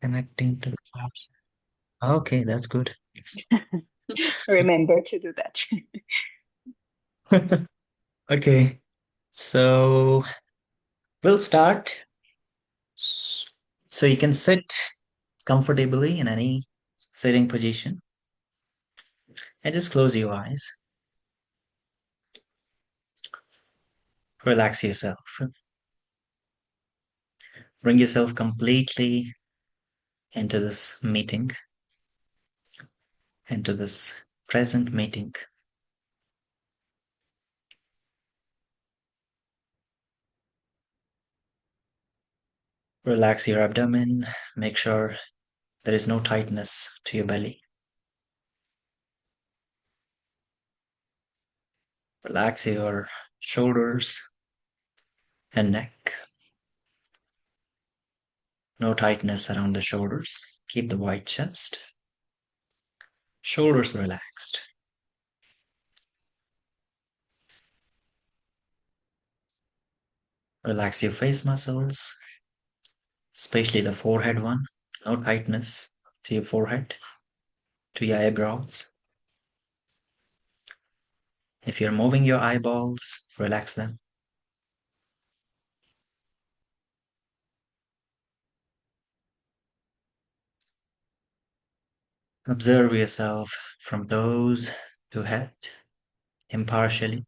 Connecting to the clouds. Okay, that's good. Remember to do that. Okay, so we'll start. S- So you can sit comfortably in any sitting position and just close your eyes. Relax yourself. Bring yourself completely into this meeting, into this present meeting. Relax your abdomen. Make sure there is no tightness to your belly. Relax your shoulders and neck. No tightness around the shoulders. Keep the wide chest. Shoulders relaxed. Relax your face muscles, especially the forehead one. No tightness to your forehead, to your eyebrows. If you're moving your eyeballs, relax them. Observe yourself from toes to head, impartially.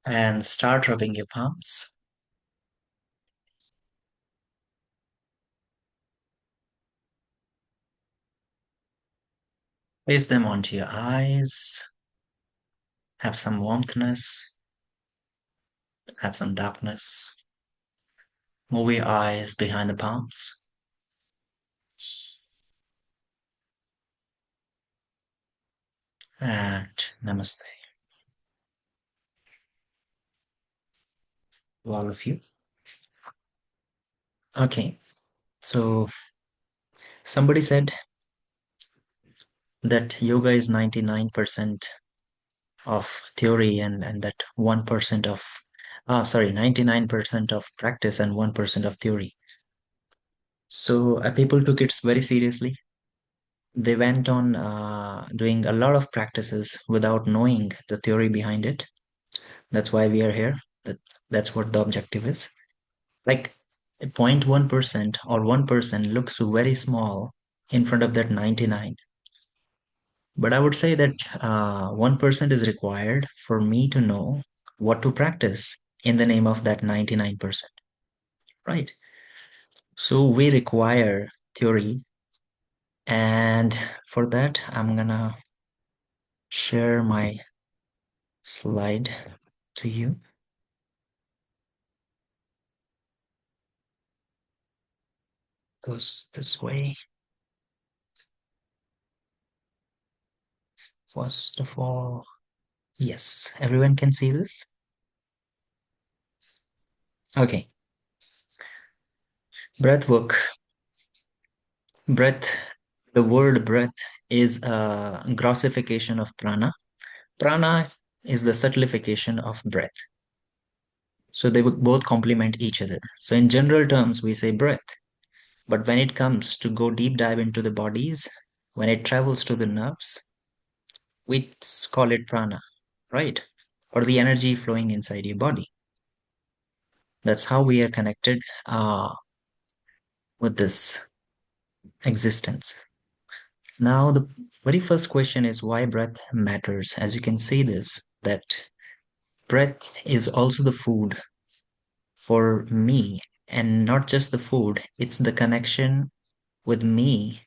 And start rubbing your palms. Place them onto your eyes. Have some warmthness, have some darkness. Move your eyes behind the palms. And namaste to all of you. Okay, so somebody said that yoga is 99% of theory and that 1% of, 99% of practice and 1% of theory. So people took it very seriously. They went on doing a lot of practices without knowing the theory behind it. That's why we are here. That's what the objective is. Like 0.1% or 1% looks very small in front of that 99. But I would say that 1% is required for me to know what to practice in the name of that 99%, right? So we require theory. And for that, I'm gonna share my slide to you. Goes this way. First of all, yes, everyone can see this. Okay, breath work. Breath, the word breath is a grossification of prana. Prana is the subtlification of breath. So they would both complement each other. So in general terms, we say breath. But when it comes to go deep dive into the bodies, when it travels to the nerves, we call it prana, right? Or the energy flowing inside your body. That's how we are connected with this existence. Now, the very first question is why breath matters. As you can see this, that breath is also the food for me, and not just the food, it's the connection with me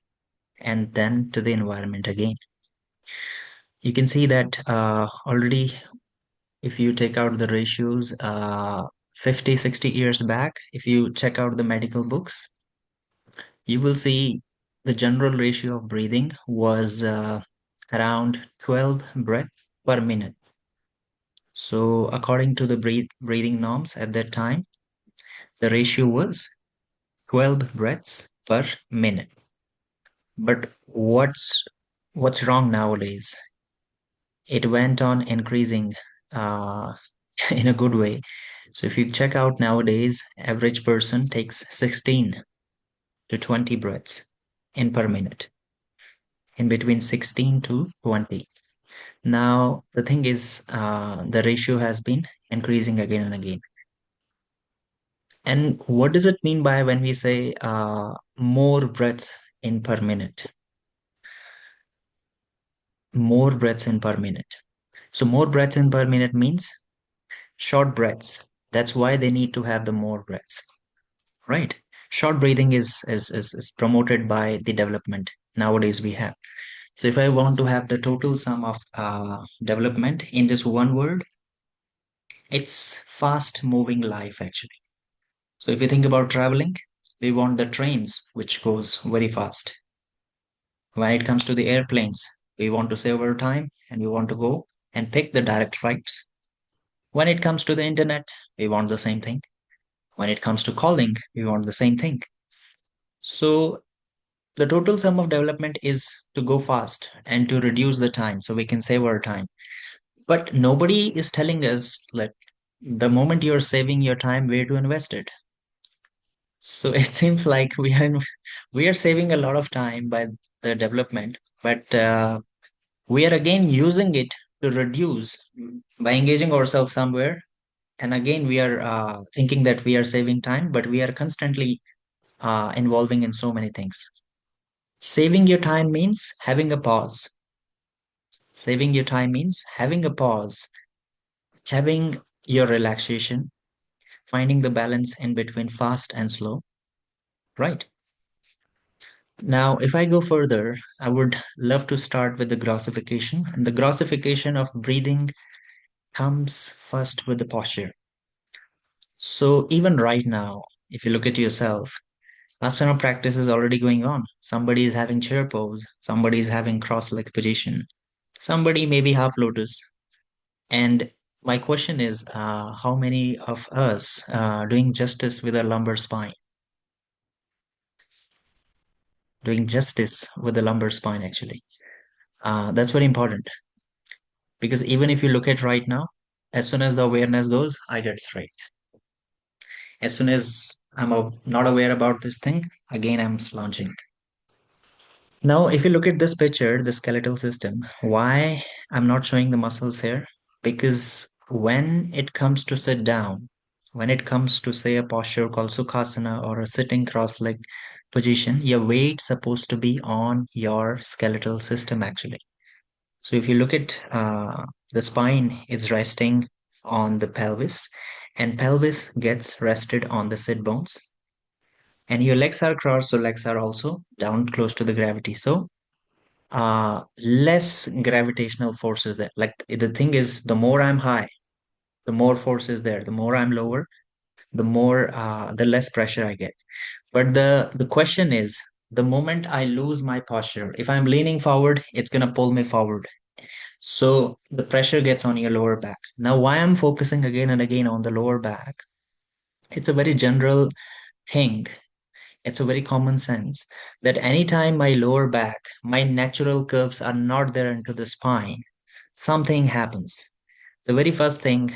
and then to the environment again. You can see that already, if you take out the ratios, 50, 60 years back, if you check out the medical books, you will see the general ratio of breathing was around 12 breaths per minute. So, according to the breathing norms at that time, the ratio was 12 breaths per minute. But what's wrong nowadays? It went on increasing uh, in a good way. So if you check out nowadays, average person takes 16 to 20 breaths in per minute, in between 16 to 20. Now, the thing is, the ratio has been increasing again and again. And what does it mean by when we say more breaths in per minute? More breaths in per minute. So, more breaths in per minute means short breaths. That's why they need to have the more breaths, right? Short breathing is promoted by the development nowadays we have. So, if I want to have the total sum of development in just one word, it's fast moving life actually. So if you think about traveling, we want the trains which goes very fast. When it comes to the airplanes, we want to save our time and we want to go and pick the direct flights. When it comes to the internet, we want the same thing. When it comes to calling, we want the same thing. So the total sum of development is to go fast and to reduce the time so we can save our time. But nobody is telling us that the moment you're saving your time, where to invest it. So it seems like we are saving a lot of time by the development, but we are again using it to reduce by engaging ourselves somewhere. And again, we are thinking that we are saving time, but we are constantly involving in so many things. Saving your time means having a pause. Saving your time means having a pause, having your relaxation, finding the balance in between fast and slow, right? Now, if I go further, I would love to start with the grossification. And the grossification of breathing comes first with the posture. So, even right now, if you look at yourself, asana practice is already going on. Somebody is having chair pose, somebody is having cross leg position, somebody maybe half lotus. And my question is, how many of us doing justice with our lumbar spine? Doing justice with the lumbar spine, actually. That's very important. Because even if you look at right now, as soon as the awareness goes, I get straight. As soon as not aware about this thing, again I'm slouching. Now, if you look at this picture, the skeletal system, why I'm not showing the muscles here? Because when it comes to sit down, when it comes to say a posture called Sukhasana or a sitting cross-leg position, your weight's supposed to be on your skeletal system actually. So if you look at the spine is resting on the pelvis, and pelvis gets rested on the sit bones, and your legs are crossed, so legs are also down close to the gravity. So less gravitational forces there. Like the thing is, the more I'm high, the more force is there. The more I'm lower, the less pressure I get. But the question is, the moment I lose my posture, if I'm leaning forward, it's gonna pull me forward. So the pressure gets on your lower back. Now, why I'm focusing again and again on the lower back, it's a very general thing. It's a very common sense that anytime my lower back, my natural curves are not there into the spine, something happens. The very first thing,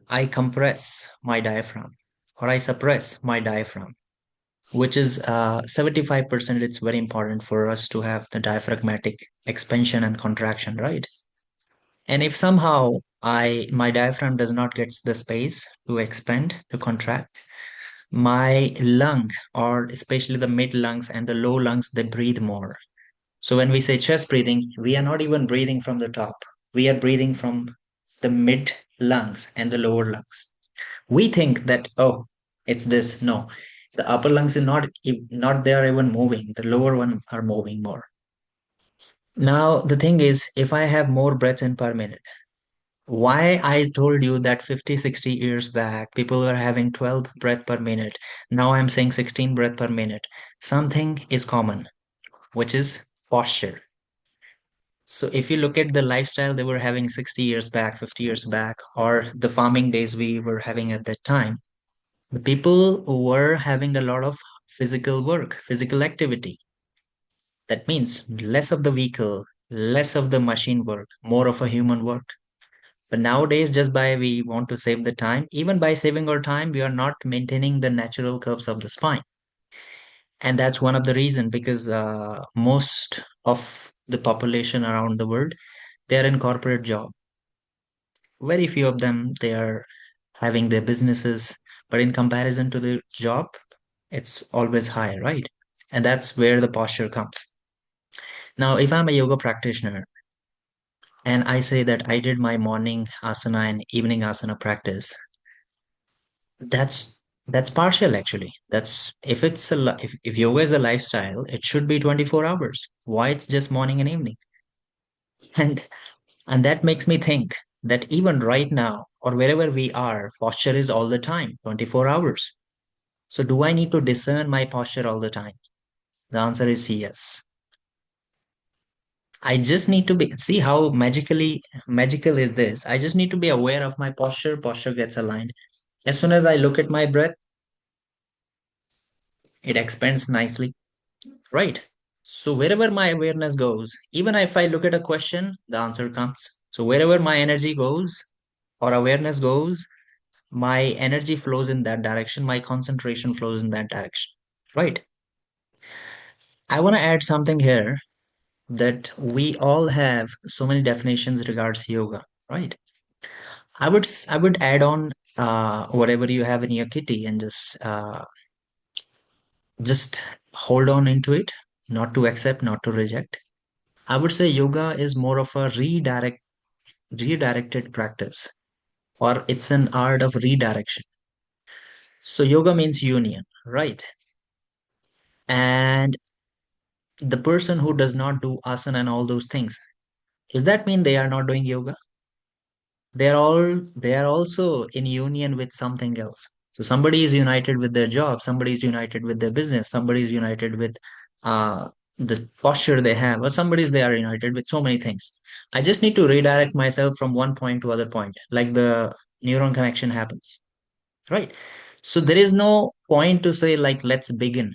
I compress my diaphragm or I suppress my diaphragm, which is 75%. It's very important for us to have the diaphragmatic expansion and contraction, right? And if somehow my diaphragm does not get the space to expand, to contract, my lung or especially the mid lungs and the low lungs, they breathe more. So when we say chest breathing, we are not even breathing from the top. We are breathing from the mid lungs and the lower lungs. We think that, oh, it's this. No, the upper lungs is not they are even moving. The lower one are moving more. Now the thing is, if I have more breaths in per minute, why I told you that 50, 60 years back, people were having 12 breath per minute. Now I'm saying 16 breath per minute. Something is common. which is posture. So if you look at the lifestyle they were having 60 years back, 50 years back, or the farming days we were having at that time, the people were having a lot of physical work, physical activity. That means less of the vehicle, less of the machine work, more of a human work. But nowadays, just by we want to save the time, even by saving our time, we are not maintaining the natural curves of the spine. And that's one of the reason because most of the population around the world, they're in corporate job. Very few of them, they are having their businesses. But in comparison to the job, it's always high, right? And that's where the posture comes. Now, if I'm a yoga practitioner and I say that I did my morning asana and evening asana practice, that's that's partial actually. That's if if yoga is a lifestyle, it should be 24 hours. Why it's just morning and evening? And and that makes me think that even right now or wherever we are, posture is all the time, 24 hours. So do I need to discern my posture all the time? The answer is yes. I just need to be see how magical is this. I just need to be aware of my posture. Posture gets aligned. As soon as I look at my breath, it expands nicely, right? So wherever my awareness goes, even if I look at a question, the answer comes. So wherever my energy goes or awareness goes, my energy flows in that direction, my concentration flows in that direction, right? I want to add something here that we all have so many definitions regards yoga, right? I would add on whatever you have in your kitty and just hold on into it, not to accept, not to reject. I would say yoga is more of a redirected practice, or it's an art of redirection. So yoga means union, right? And the person who does not do asana and all those things, does that mean they are not doing yoga? They are also in union with something else. So somebody is united with their job, somebody is united with their business, somebody is united with uh the posture they have, or somebody they are united with so many things. I just need to redirect myself from one point to other point, like the neuron connection happens, right? So there is no point to say like let's begin.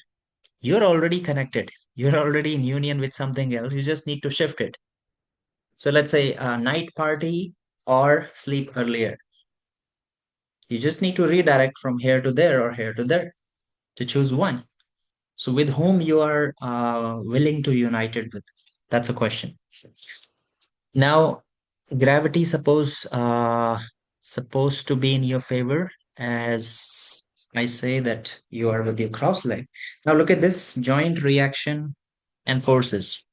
You're already connected. You're already in union with something else. You just need to shift it. So let's say a night party or sleep earlier. You just need to redirect from here to there or here to there to choose one. So with whom you are willing to unite it with? That's a question. Now, gravity supposed to be in your favor as I say that you are with your cross leg. Now look at this joint reaction and forces.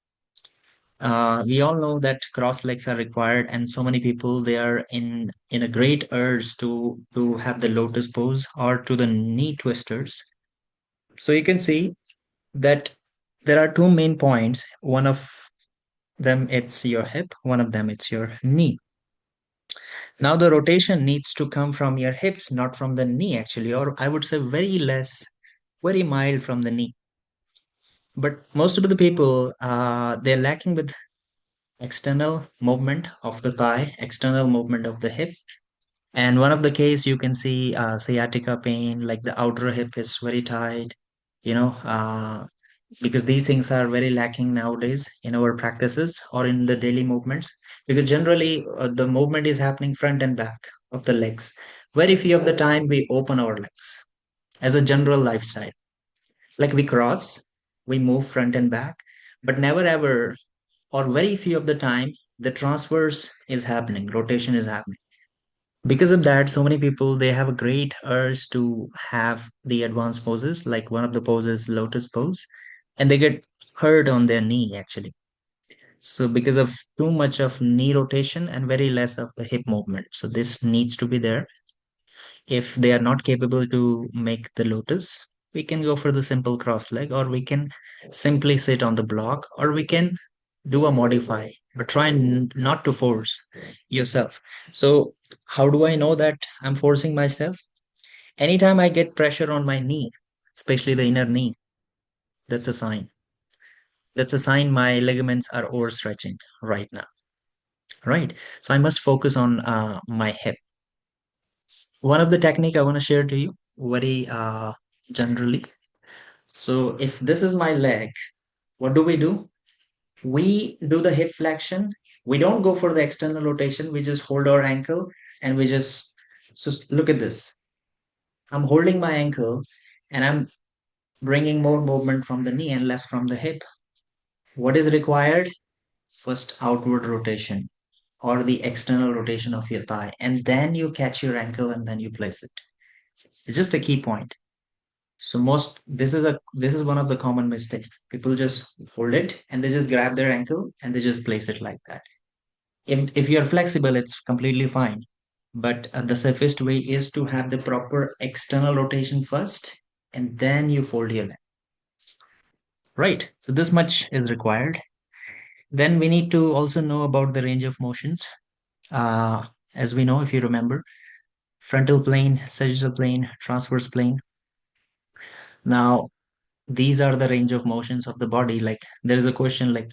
We all know that cross legs are required, and so many people they are in a great urge to have the lotus pose or to the knee twisters. So you can see that there are two main points. One of them it's your hip, one of them it's your knee. Now the rotation needs to come from your hips, not from the knee actually, or I would say very less, very mild from the knee. But most of the people they're lacking with external movement of the thigh, external movement of the hip. And one of the case you can see sciatica pain, like the outer hip is very tight, you know, because these things are very lacking nowadays in our practices or in the daily movements. Because generally the movement is happening front and back of the legs. Very few of the time we open our legs as a general lifestyle. Like we cross, we move front and back, but never ever or very few of the time the transverse is happening, rotation is happening. Because of that so many people they have a great urge to have the advanced poses, like one of the poses lotus pose, and they get hurt on their knee actually. So because of too much of knee rotation and very less of the hip movement, so this needs to be there. If they are not capable to make the lotus, we can go for the simple cross leg, or we can simply sit on the block, or we can do a modify, but try not to force yourself. So how do I know that I'm forcing myself? Anytime I get pressure on my knee, especially the inner knee, that's a sign. That's a sign my ligaments are overstretching right now, right? So I must focus on my hip. One of the technique I want to share to you very generally. So if this is my leg, what do? We do the hip flexion. We don't go for the external rotation. We just hold our ankle and we just, so look at this. I'm holding my ankle and I'm bringing more movement from the knee and less from the hip. What is required? First outward rotation or the external rotation of your thigh, and then you catch your ankle and then you place it. It's just a key point. So most this is one of the common mistakes. People just hold it and they just grab their ankle and they just place it like that. If you're flexible, it's completely fine. But the safest way is to have the proper external rotation first, and then you fold your leg. Right. So this much is required. Then we need to also know about the range of motions. Uh, as we know, if you remember, frontal plane, sagittal plane, transverse plane. Now, these are the range of motions of the body. Like there is a question like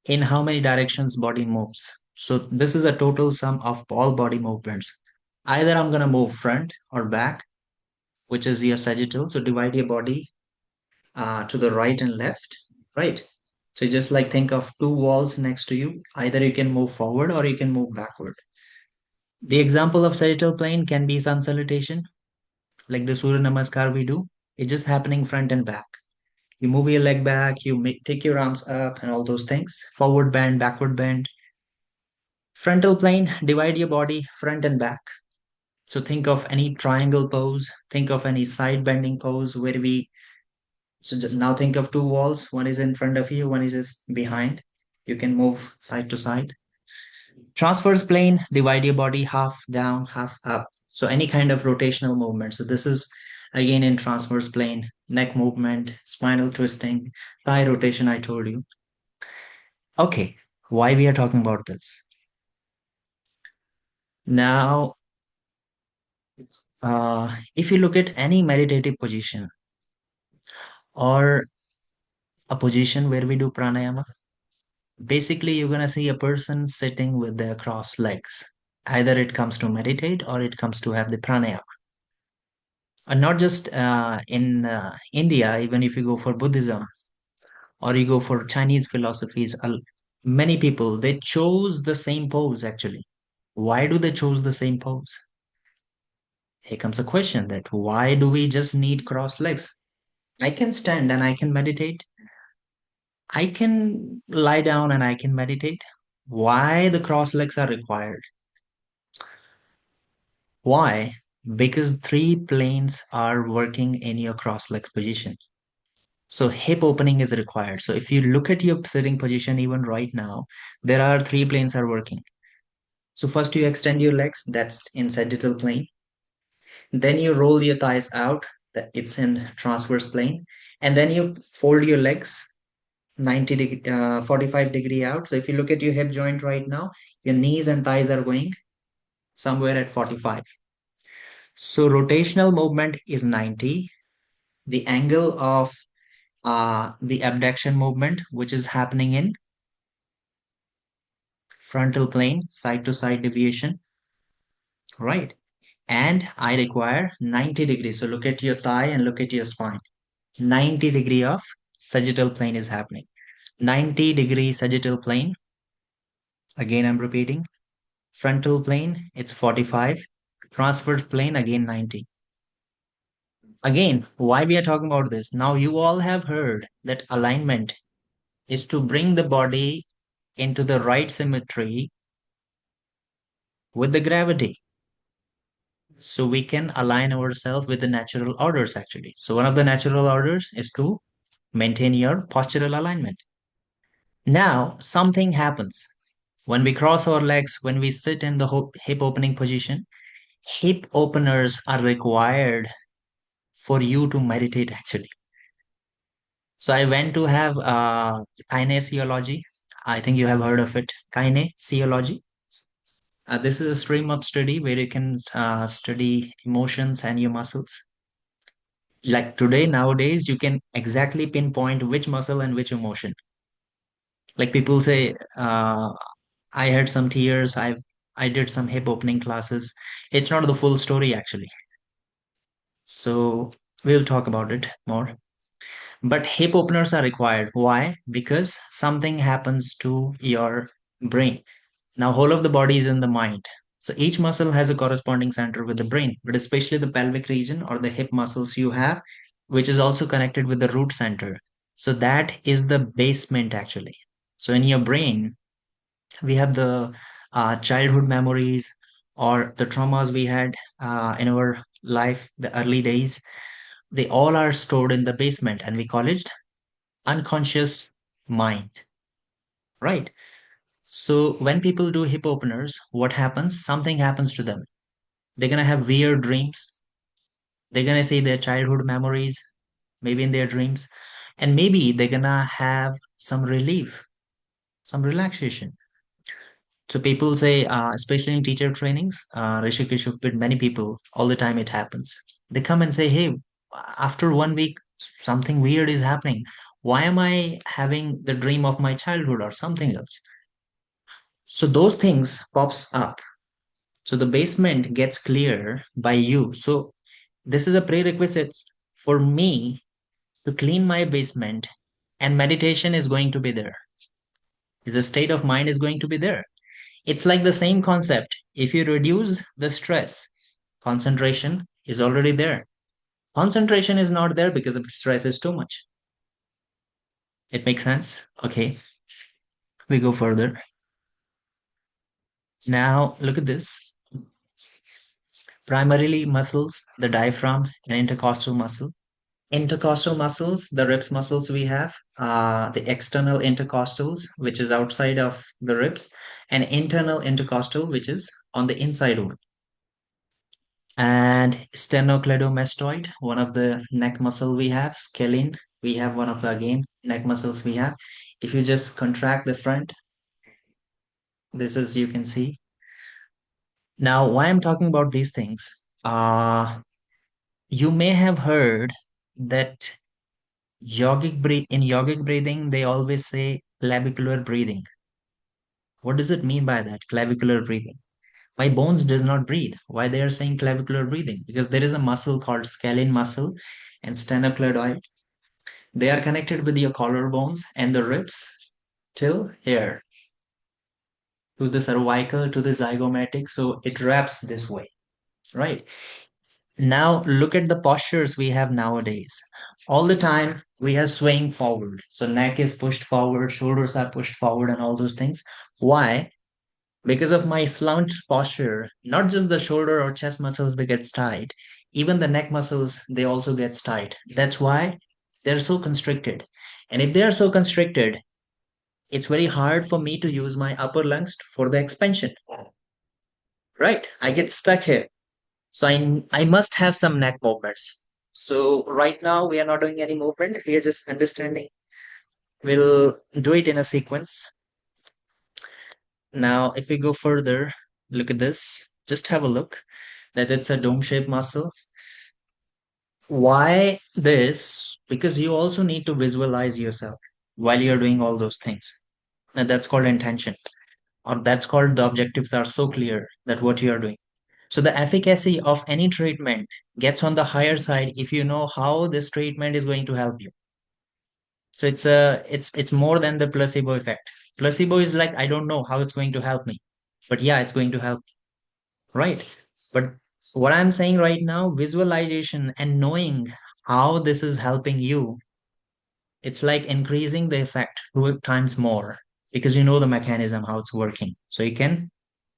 in how many directions body moves. So this is a total sum of all body movements. Either I'm gonna move front or back, which is your sagittal. So divide your body to the right and left, right? So just like think of two walls next to you. Either you can move forward or you can move backward. The example of sagittal plane can be sun salutation, like the Surya Namaskar we do. It's just happening front and back. You move your leg back, you take your arms up, and all those things. Forward bend, backward bend. Frontal plane, divide your body front and back. So think of any triangle pose, think of any side bending pose where we, so now think of two walls. One is in front of you, one is just behind. You can move side to side. Transverse plane, divide your body half down, half up. So any kind of rotational movement. So this is again in transverse plane, neck movement, spinal twisting, thigh rotation, I told you. Okay, why we are talking about this? Now, if you look at any meditative position or a position where we do pranayama, basically you're going to see a person sitting with their crossed legs. Either it comes to meditate or it comes to have the pranayama. And not just in India, even if you go for Buddhism or you go for Chinese philosophies, many people they chose the same pose actually. Why do they choose the same pose? Here comes a question that why do we just need crossed legs? I can stand and I can meditate. I can lie down and I can meditate. Why the crossed legs are required? Why? Because three planes are working in your cross legs position. So hip opening is required. So if you look at your sitting position even right now, there are three planes are working. So first you extend your legs, that's in sagittal plane. Then you roll your thighs out, that it's in transverse plane. And then you fold your legs 45 degree out. So if you look at your hip joint right now, your knees and thighs are going somewhere at 45. So rotational movement is 90. The angle of the abduction movement, which is happening in frontal plane, side to side deviation, right? And I require 90 degrees. So look at your thigh and look at your spine. 90 degree of sagittal plane is happening. 90 degree sagittal plane. Again, I'm repeating. Frontal plane, it's 45. Transverse plane, again 90. Again, why we are talking about this? Now you all have heard that alignment is to bring the body into the right symmetry with the gravity. So we can align ourselves with the natural orders actually. So one of the natural orders is to maintain your postural alignment. Now something happens. When we cross our legs, when we sit in the hip opening position, hip openers are required for you to meditate actually. So I went to have kinesiology. I think you have heard of it. Kinesiology. This is a stream of study where you can study emotions and your muscles. Like today, nowadays, you can exactly pinpoint which muscle and which emotion. Like people say, I had some tears. I did some hip opening classes. It's not the full story actually. So we'll talk about it more. But hip openers are required. Why? Because something happens to your brain. Now, whole of the body is in the mind. So each muscle has a corresponding center with the brain, but especially the pelvic region or the hip muscles you have, which is also connected with the root center. So that is the basement actually. So in your brain, we have the childhood memories or the traumas we had in our life, the early days. They all are stored in the basement, and we call it unconscious mind, right? So when people do hip openers, what happens? Something happens to them. They're gonna have weird dreams. They're gonna see their childhood memories, maybe in their dreams, and maybe they're gonna have some relief, some relaxation. So people say, especially in teacher trainings, Rishikesh with many people, all the time it happens. They come and say, "Hey, after 1 week, something weird is happening. Why am I having the dream of my childhood or something else?" So those things pops up. So the basement gets clear by you. So this is a prerequisite for me to clean my basement, and meditation is going to be there. Is a state of mind is going to be there. It's like the same concept. If you reduce the stress, concentration is already there. Concentration is not there because the stress is too much. It makes sense? Okay, we go further. Now look at this. Primarily muscles, the diaphragm and intercostal muscle. Intercostal muscles, the ribs muscles we have, the external intercostals, which is outside of the ribs, and internal intercostal, which is on the inside one. And sternocleidomastoid, one of the neck muscle we have, scalene, we have one of the again neck muscles we have. If you just contract the front, this is you can see. Now, why I'm talking about these things? You may have heard that yogic breathing, they always say clavicular breathing. What does it mean by that? Clavicular breathing. My bones does not breathe. Why they are saying clavicular breathing? Because there is a muscle called scalene muscle and sternocleidoid. They are connected with your collarbones and the ribs till here to the cervical to the zygomatic. So it wraps this way, right? Now look at the postures we have nowadays. All the time we are swaying forward. So neck is pushed forward, shoulders are pushed forward, and all those things. Why? Because of my slouched posture, not just the shoulder or chest muscles that gets tight, even the neck muscles they also gets tight. That's why they're so constricted. And if they are so constricted, it's very hard for me to use my upper lungs for the expansion. Right? I get stuck here. So I must have some neck movements. So right now we are not doing any movement. We are just understanding. We'll do it in a sequence. Now, if we go further, look at this. Just have a look that it's a dome-shaped muscle. Why this? Because you also need to visualize yourself while you're doing all those things. And that's called intention, or that's called the objectives are so clear that what you are doing. So the efficacy of any treatment gets on the higher side if you know how this treatment is going to help you. So it's more than the placebo effect. Placebo is like I don't know how it's going to help me, but yeah, it's going to help, right? But what I'm saying right now, visualization and knowing how this is helping you, it's like increasing the effect 2 times more because you know the mechanism how it's working. So you can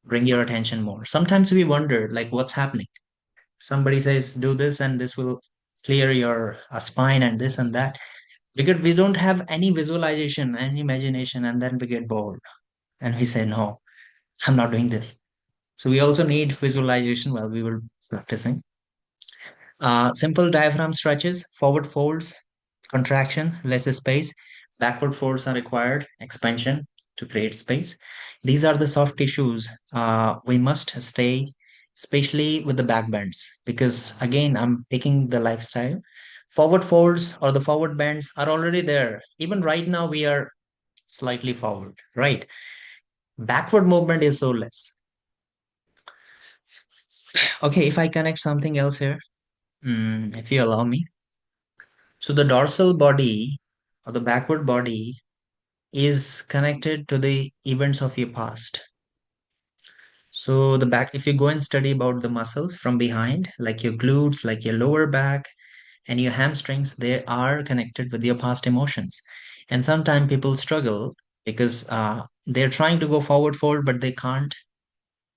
bring your attention more. Sometimes we wonder like what's happening. Somebody says do this and this will clear your spine and this and that because we don't have any visualization and imagination, and then we get bored and we say no, I'm not doing this. So we also need visualization while we were practicing. Simple diaphragm stretches, forward folds, contraction, less space, backward folds are required, expansion to create space. These are the soft tissues we must stay, especially with the back bends, because again, I'm taking the lifestyle. Forward folds or the forward bends are already there. Even right now, we are slightly forward, right? Backward movement is so less. Okay, if I connect something else here, if you allow me. So the dorsal body or the backward body is connected to the events of your past. So the back, if you go and study about the muscles from behind, like your glutes, like your lower back, and your hamstrings, they are connected with your past emotions. And sometimes people struggle because they're trying to go forward, but they can't.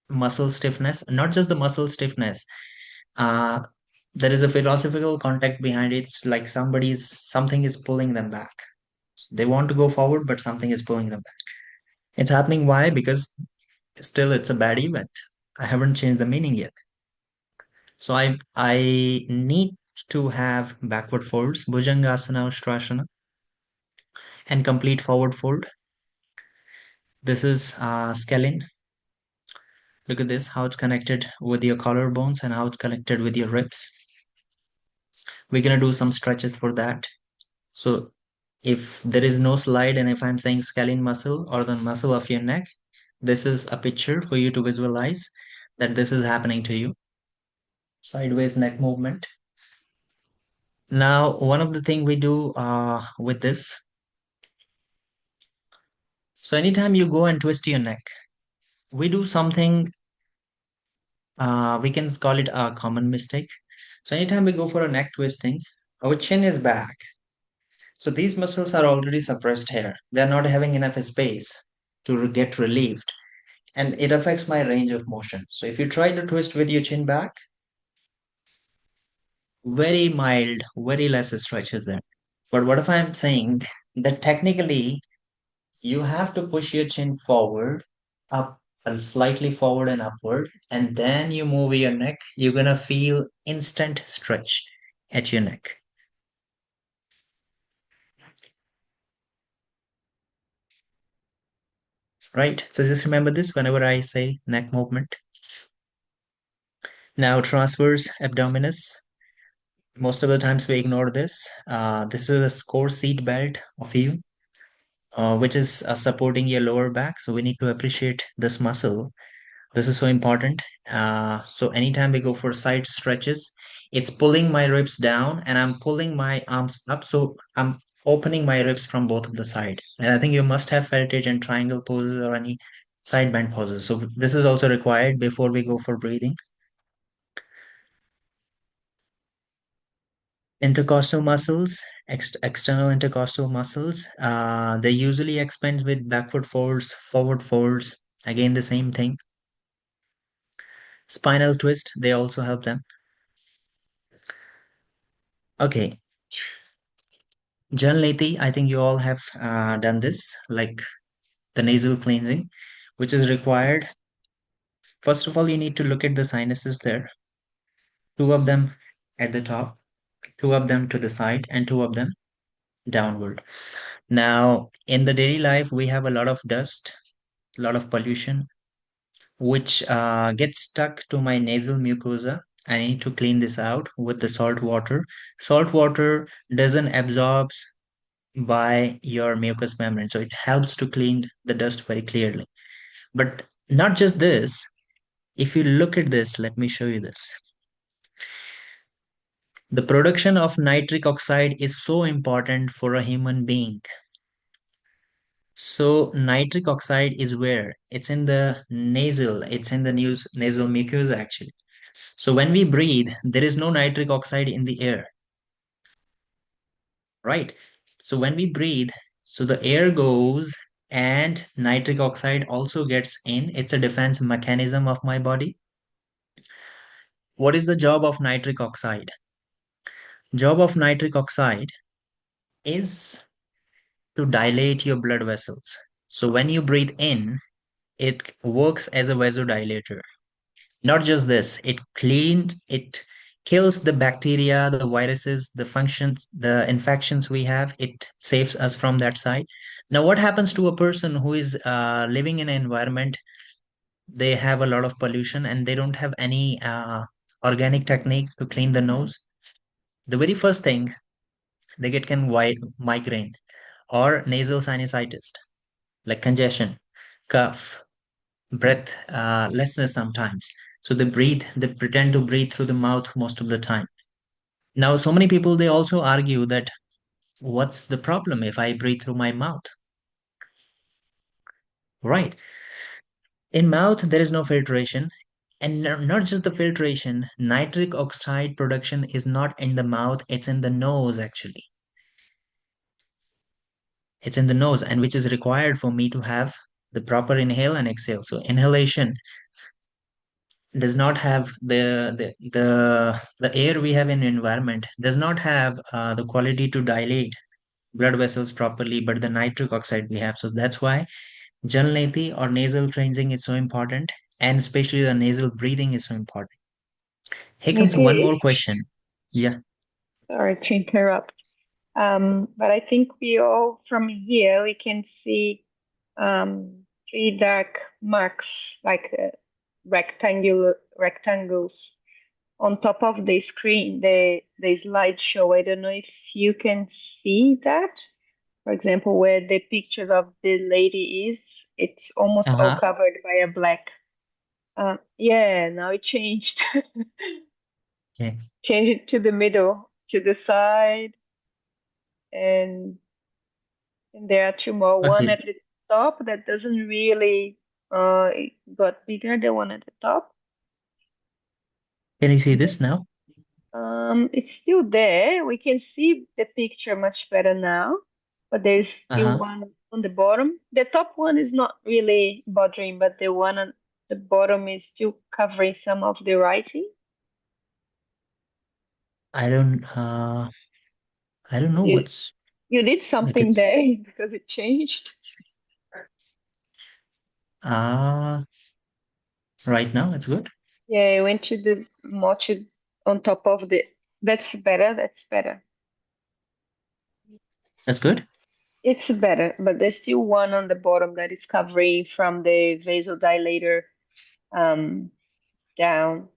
Muscle stiffness, not just the muscle stiffness. Uh, there is a philosophical context behind it. It's like something is pulling them back. They want to go forward, but something is pulling them back. It's happening. Why? Because still it's a bad event. I haven't changed the meaning yet. So I need to have backward folds, Bhujangasana, Ustrasana, and complete forward fold. This is scalene. Look at this, how it's connected with your collarbones and how it's connected with your ribs. We're gonna do some stretches for that. So if there is no slide and if I'm saying scalene muscle or the muscle of your neck, this is a picture for you to visualize that this is happening to you. Sideways neck movement. Now, one of the thing we do with this, so anytime you go and twist your neck, we do something, we can call it a common mistake. So anytime we go for a neck twisting, our chin is back. So these muscles are already suppressed here. They are not having enough space to get relieved. And it affects my range of motion. So if you try to twist with your chin back, very mild, very less stretches there. But what if I'm saying that technically you have to push your chin forward, up, slightly forward and upward, and then you move your neck, you're gonna feel instant stretch at your neck, right? So just remember this whenever I say neck movement. Now transverse abdominis. Most of the times we ignore this. This is a core seat belt of you, which is supporting your lower back. So we need to appreciate this muscle. This is so important. So anytime we go for side stretches, it's pulling my ribs down and I'm pulling my arms up. So I'm opening my ribs from both of the side. And I think you must have felt it in triangle poses or any side bend poses. So this is also required before we go for breathing. Intercostal muscles, external intercostal muscles, they usually expand with backward folds, forward folds. Again, the same thing. Spinal twist, they also help them. Okay, Janleti, I think you all have done this, like the nasal cleansing, which is required. First of all, you need to look at the sinuses there. Two of them at the top, two of them to the side, and two of them downward. Now, in the daily life, we have a lot of dust, a lot of pollution, which gets stuck to my nasal mucosa. I need to clean this out with the salt water. Salt water doesn't absorb by your mucous membrane, so it helps to clean the dust very clearly. But not just this, if you look at this, let me show you this. The production of nitric oxide is so important for a human being. So nitric oxide is where? It's in the nasal, it's in the nasal mucosa actually. So when we breathe, there is no nitric oxide in the air, right? So when we breathe, so the air goes and nitric oxide also gets in. It's a defense mechanism of my body. What is the job of nitric oxide? Job of nitric oxide is to dilate your blood vessels. So when you breathe in, it works as a vasodilator. Not just this, it kills the bacteria, the viruses, the functions, the infections we have. It saves us from that side. Now, what happens to a person who is living in an environment, they have a lot of pollution and they don't have any organic technique to clean the nose? The very first thing they get can migraine or nasal sinusitis. like congestion, cough, breath lessness sometimes. So they pretend to breathe through the mouth most of the time. Now, so many people, they also argue that what's the problem if I breathe through my mouth? Right. In mouth, there is no filtration. And not just the filtration, nitric oxide production is not in the mouth, it's in the nose actually. It's in the nose, and which is required for me to have the proper inhale and exhale. So inhalation does not have the air we have in environment does not have the quality to dilate blood vessels properly, but the nitric oxide we have. So that's why Jalneti or nasal cleansing is so important, and especially the nasal breathing is so important. Here comes one more Nitish, question. Yeah. sorry to interrupt. But I think we all from here we can see three dark marks like rectangular rectangles on top of the screen, the slideshow. I don't know if you can see that. For example, where the pictures of the lady is, it's almost all Uh-huh. covered by a black. Yeah, now it changed. Okay. Change it to the middle, to the side, and there are two more. One Okay. at the top that doesn't really it got bigger, the one at the top. Can you see And this now? it's still there. We can see the picture much better now, but there's still Uh-huh. one on the bottom. The top one is not really bothering, but the one on the bottom is still covering some of the writing. I don't I don't know You what's you did if something it's there because it changed. uh right now it's good. Yeah, I went to the more to on top of the. That's better. That's better. That's good. It's better, but there's still one on the bottom that is covering from the vasodilator um down.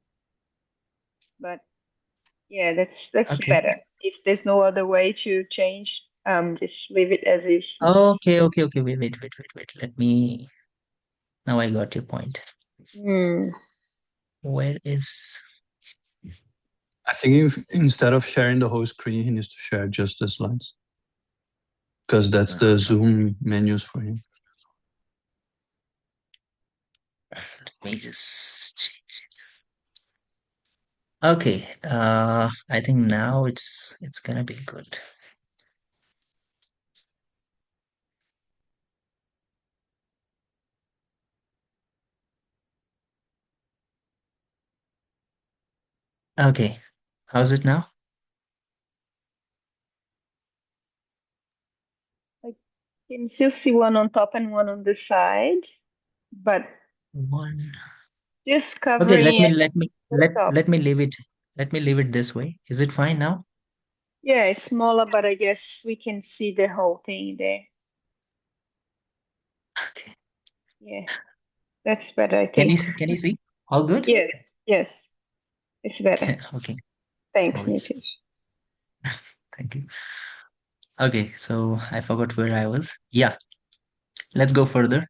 But yeah, that's Okay. better. If there's no other way to change, just leave it as is. Okay. Wait. Let me now I got your point. Hmm. Where is I think if instead of sharing the whole screen, he needs to share just the slides because that's uh, the Zoom menus for him. let me just okay. I think now it's gonna be good. Okay. How's it now? I can still see one on top and one on the side, but One. just Okay, covering at the top. let me leave it. Let me leave it this way. Is it fine now? Yeah, it's smaller, but I guess we can see the whole thing there. Okay. Yeah, that's better, I think. Can you see? All good? Yes, yes, it's better. Okay, no Thanks, worries. Nitish. Thank you. Okay, so I forgot where I was. Yeah, let's go further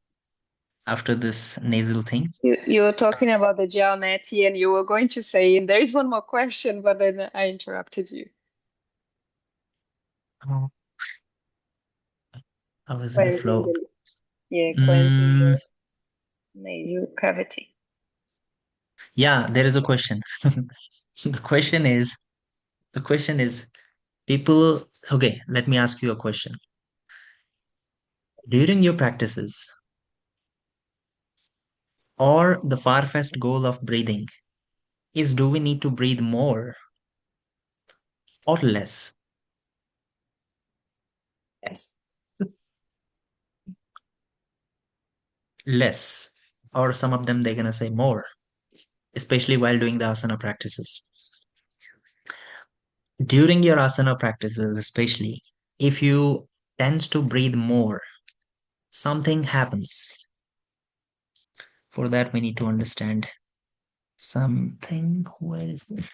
after this nasal thing. You were talking about the gel netty, and you were going to say, and there is one more question, but then I interrupted you. Oh, I was in a Cleansing flow. the, yeah, cleansing Mm, the nasal cavity. yeah, there is a question. The question is, the question is, people, okay, let me ask you a question. During your practices or the far-fetched goal of breathing is do we need to breathe more or less? Yes. Less. Or some of them they're gonna say more, especially while doing the asana practices. During your asana practices, especially if you tends to breathe more, something happens. For that, we need to understand something. Where is it?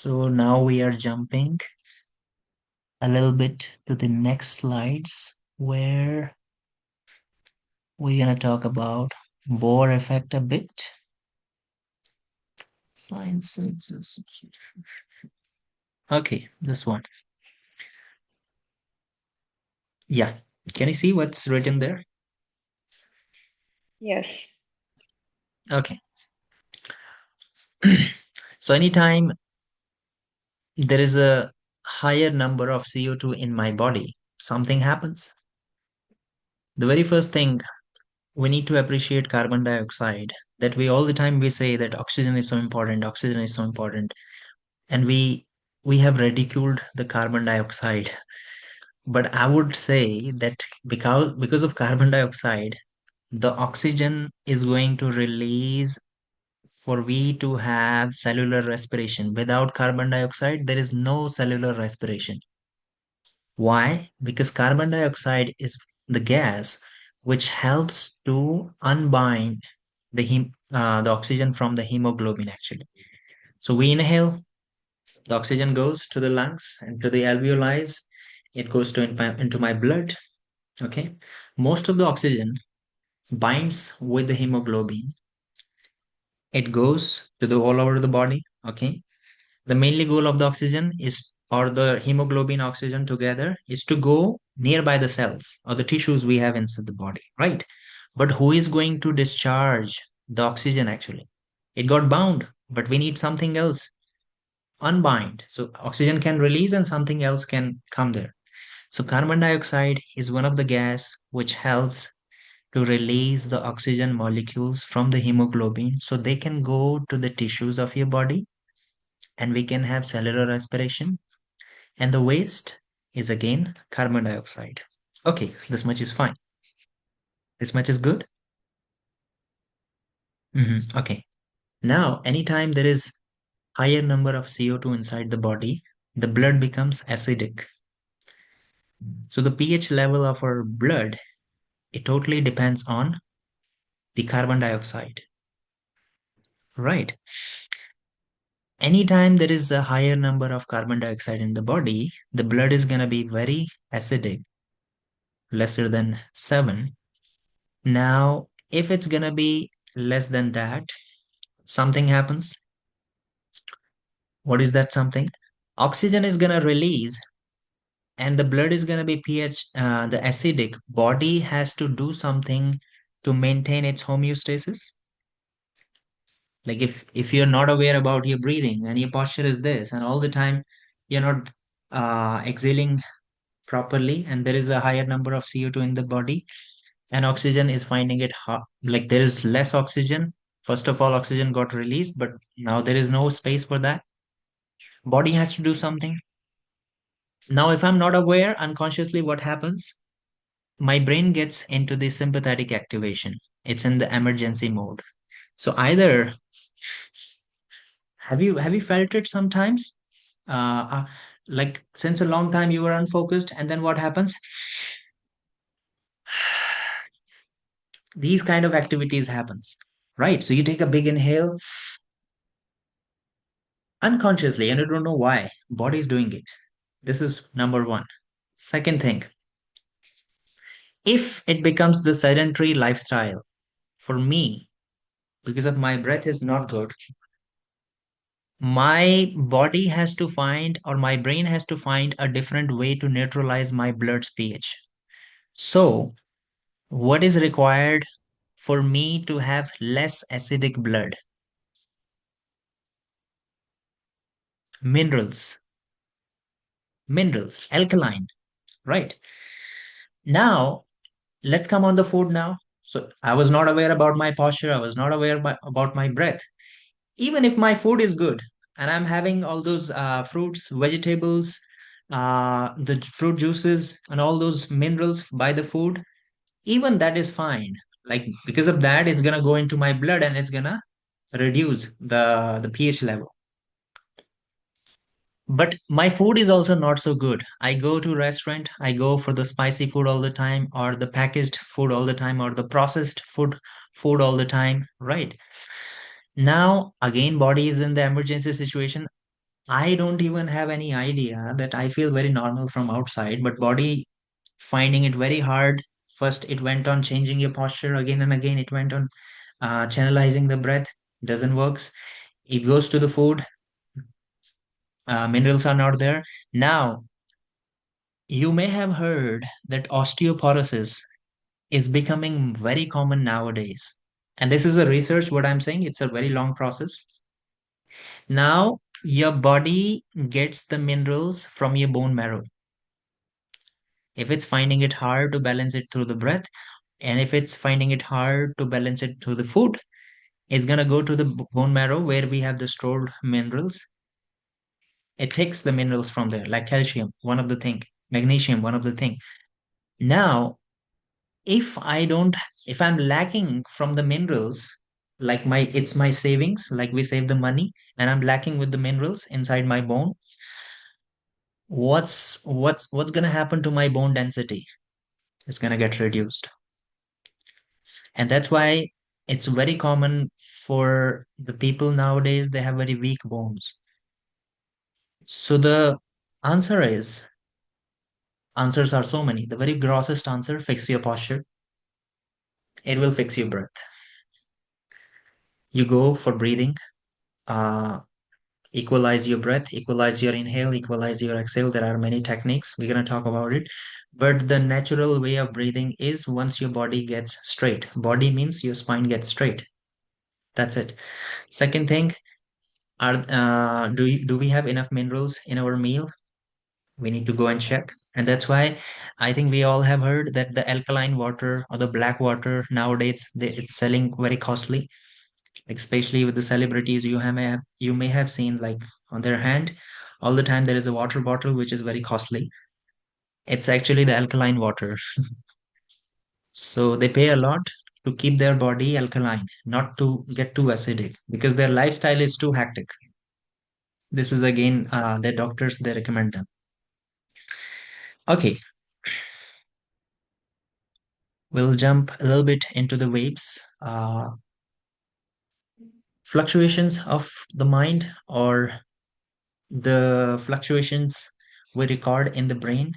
So now we are jumping a little bit to the next slides where we're gonna talk about Bohr effect a bit. Science. Okay, this one. Yeah. Can you see what's written there? Yes. Okay. So anytime there is a higher number of CO2 in my body, something happens. The very first thing we need to appreciate carbon dioxide, that we all the time we say that oxygen is so important, oxygen is so important, and we have ridiculed the carbon dioxide. But I would say that because of carbon dioxide, the oxygen is going to release for we to have cellular respiration. Without carbon dioxide, there is no cellular respiration. Why? Because carbon dioxide is the gas which helps to unbind the oxygen from the hemoglobin actually. So we inhale, the oxygen goes to the lungs and to the alveoli. It goes into my blood. Okay. Most of the oxygen binds with the hemoglobin. It goes to the all over the body. Okay. The mainly goal of the oxygen is, or the hemoglobin oxygen together, is to go nearby the cells or the tissues we have inside the body, right? But who is going to discharge the oxygen actually? It got bound, but we need something else unbind. So oxygen can release and something else can come there. So carbon dioxide is one of the gas which helps to release the oxygen molecules from the hemoglobin so they can go to the tissues of your body and we can have cellular respiration. And the waste is again carbon dioxide. Okay, this much is fine. This much is good. Okay. Now, anytime there is higher number of CO2 inside the body, the blood becomes acidic. So the pH level of our blood, it totally depends on the carbon dioxide, right? Anytime there is a higher number of carbon dioxide in the body, the blood is going to be very acidic, lesser than 7. Now, if it's going to be less than that, something happens. What is that something? Oxygen is going to release and the blood is going to be pH, the acidic body has to do something to maintain its homeostasis. Like if you're not aware about your breathing and your posture is this, and all the time you're not exhaling properly, and there is a higher number of CO2 in the body, and oxygen is finding it hard, like there is less oxygen. First of all, oxygen got released, but now there is no space for that. Body has to do something. Now, if I'm not aware, unconsciously, what happens? My brain gets into the sympathetic activation. It's in the emergency mode. So either have you felt it sometimes? Like since a long time you were unfocused, and then what happens? These kind of activities happens, right? So you take a big inhale unconsciously, and you don't know why. Body is doing it. This is number one. Second thing, if it becomes the sedentary lifestyle for me, because of my breath is not good, my body has to find, or my brain has to find a different way to neutralize my blood's pH. So, what is required for me to have less acidic blood? Minerals, alkaline, right? Now, let's come on the food now. So, I was not aware about my posture, I was not aware about my breath. Even if my food is good and I'm having all those fruits, vegetables, the fruit juices, and all those minerals by the food, even that is fine. Like because of that, it's gonna go into my blood and it's gonna reduce the pH level. But my food is also not so good. I go to restaurant, I go for the spicy food all the time, or the packaged food all the time, or the processed food all the time, right? Now again, body is in the emergency situation. I don't even have any idea that I feel very normal from outside, but body finding it very hard. First, it went on changing your posture again and again. It went on channelizing the breath. Doesn't works. It goes to the food. Minerals are not there. Now, you may have heard that osteoporosis is becoming very common nowadays. And this is a research, what I'm saying, it's a very long process. Now, your body gets the minerals from your bone marrow. If it's finding it hard to balance it through the breath, and if it's finding it hard to balance it through the food, it's going to go to the bone marrow where we have the stored minerals. It takes the minerals from there, like calcium, one of the thing, magnesium, one of the thing. Now, if I don't, if I'm lacking from the minerals, like it's my savings, like we save the money, and I'm lacking with the minerals inside my bone, what's gonna happen to my bone density? It's gonna get reduced. And that's why it's very common for the people nowadays, they have very weak bones. So the answer is, answers are so many. The very grossest answer, fix your posture. It will fix your breath. You go for breathing, uh, equalize your breath, equalize your inhale, equalize your exhale. There are many techniques. We're going to talk about it. But the natural way of breathing is once your body gets straight. Body means your spine gets straight. That's it. Second thing, do we have enough minerals in our meal? We need to go and check. And that's why I think we all have heard that the alkaline water or the black water nowadays it's selling very costly, especially with the celebrities. You may have seen like on their hand all the time there is a water bottle which is very costly. It's actually the alkaline water. So they pay a lot to keep their body alkaline, not to get too acidic because their lifestyle is too hectic. This is again their doctors, they recommend them. Okay, we'll jump a little bit into the waves. Fluctuations of the mind, or the fluctuations we record in the brain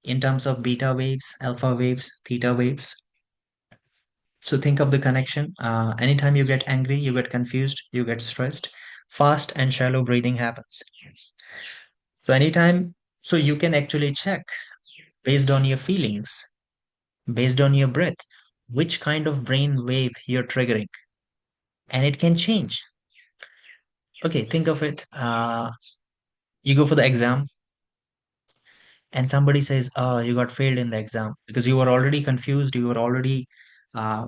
in terms of beta waves, alpha waves, theta waves. So think of the connection. Anytime you get angry, you get confused, you get stressed, fast and shallow breathing happens. So anytime, so you can actually check based on your feelings, based on your breath, which kind of brain wave you're triggering, and it can change. Okay, think of it. You go for the exam, and somebody says, "Oh, you got failed in the exam," because you were already confused, you were already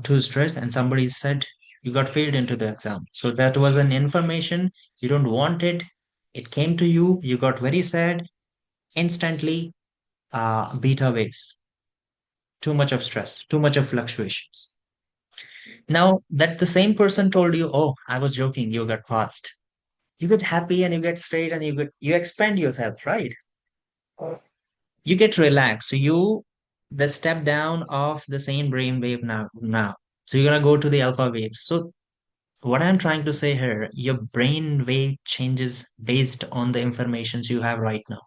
too stressed, and somebody said you got failed into the exam. So that was an information you don't want it. It came to you, you got very sad, instantly beta waves, too much of stress, too much of fluctuations. Now that the same person told you, "Oh, I was joking," you got fast. You get happy and you get straight and you expand yourself, right? You get relaxed. So you the step down of the same brain wave now. So you're gonna go to the alpha wave. So what I'm trying to say here, your brain wave changes based on the informations you have right now.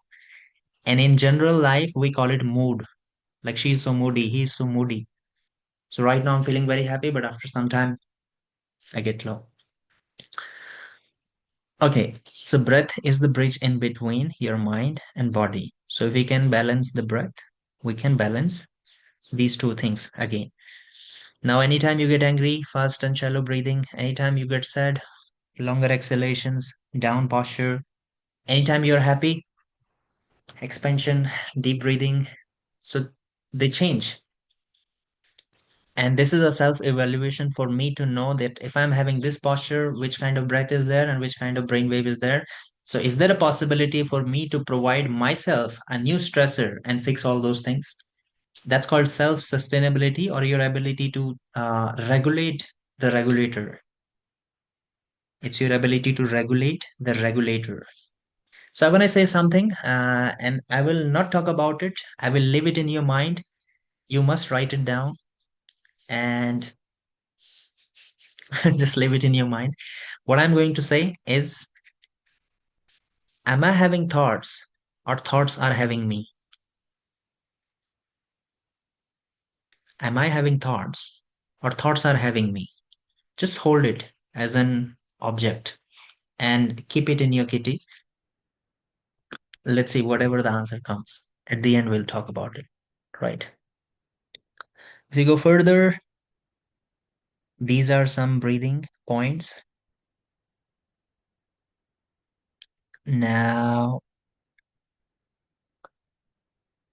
And in general life, we call it mood. Like she's so moody, he's so moody. So right now I'm feeling very happy, but after some time I get low. Okay, so breath is the bridge in between your mind and body. So if we can balance the breath, we can balance these two things again. Now, anytime you get angry, fast and shallow breathing. Anytime you get sad, longer exhalations, down posture. Anytime you're happy, expansion, deep breathing. So they change. And this is a self evaluation for me to know that if I'm having this posture, which kind of breath is there and which kind of brainwave is there. So, is there a possibility for me to provide myself a new stressor and fix all those things? That's called self sustainability, or your ability to regulate the regulator. It's your ability to regulate the regulator. So when I say something, and I will not talk about it, I will leave it in your mind. You must write it down and just leave it in your mind. What I'm going to say is Am I having thoughts or thoughts are having me? Am I having thoughts or thoughts are having me? Just hold it as an object and keep it in your kitty. Let's see, whatever the answer comes. At the end, we'll talk about it. Right. If we go further, these are some breathing points. Now,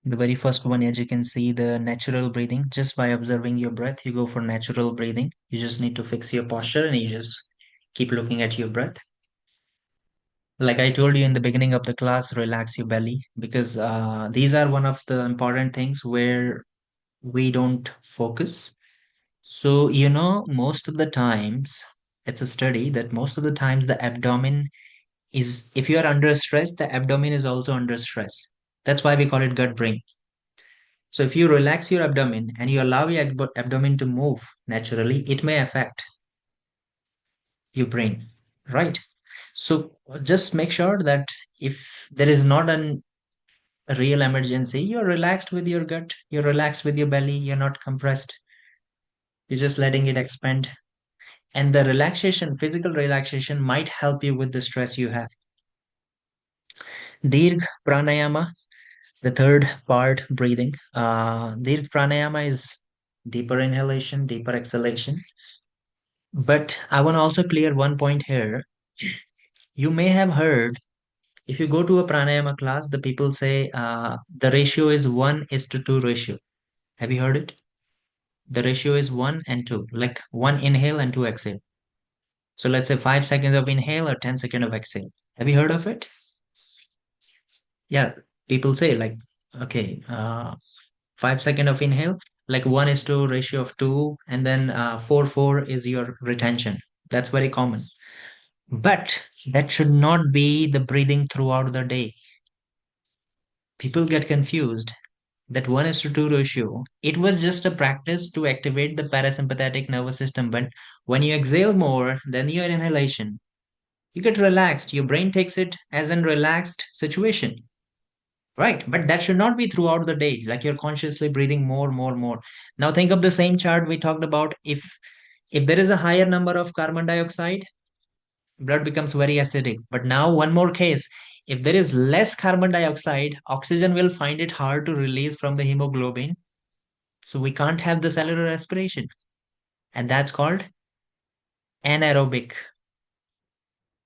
the very first one, as you can see, the natural breathing. Just by observing your breath, you go for natural breathing. You just need to fix your posture and you just keep looking at your breath. Like I told you in the beginning of the class, relax your belly because these are one of the important things where we don't focus. So, most of the times, it's a study that most of the times the abdomen is, if you are under stress, the abdomen is also under stress. That's why we call it gut brain. So if you relax your abdomen and you allow your abdomen to move naturally, it may affect your brain, right? So just make sure that if there is not a real emergency, you're relaxed with your gut, you're relaxed with your belly, you're not compressed, you're just letting it expand. And the relaxation, physical relaxation, might help you with the stress you have. Dirg pranayama, the third part, breathing. Dirg pranayama is deeper inhalation, deeper exhalation. But I want to also clear one point here. You may have heard, if you go to a pranayama class, the people say the ratio is 1 is to 2 ratio. Have you heard it? The ratio is 1 and 2, like 1 inhale and 2 exhale. So let's say 5 seconds of inhale or 10 seconds of exhale. Have you heard of it? Yeah, people say like, okay, 5 seconds of inhale, like 1 is to ratio of 2, and then 4 is your retention. That's very common. But that should not be the breathing throughout the day. People get confused that 1 is to 2 ratio. It was just a practice to activate the parasympathetic nervous system. But when you exhale more than your inhalation, you get relaxed. Your brain takes it as a relaxed situation. Right. But that should not be throughout the day. Like you're consciously breathing more, more, more. Now think of the same chart we talked about. If there is a higher number of carbon dioxide, blood becomes very acidic. But now, one more case, if there is less carbon dioxide, oxygen will find it hard to release from the hemoglobin. So we can't have the cellular respiration. And that's called anaerobic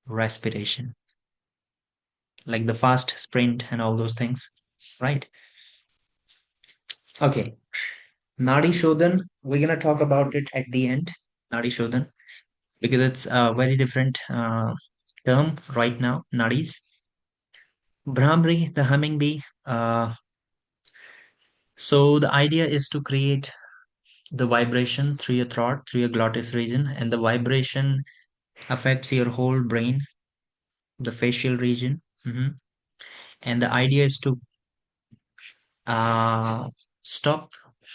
respiration, like the fast sprint and all those things. Right. Okay. Nadi Shodhan, we're going to talk about it at the end. Nadi Shodhan, because it's a very different term right now, nadis. Brahmri, the humming bee. So the idea is to create the vibration through your throat, through your glottis region, and the vibration affects your whole brain, the facial region. And the idea is to uh, stop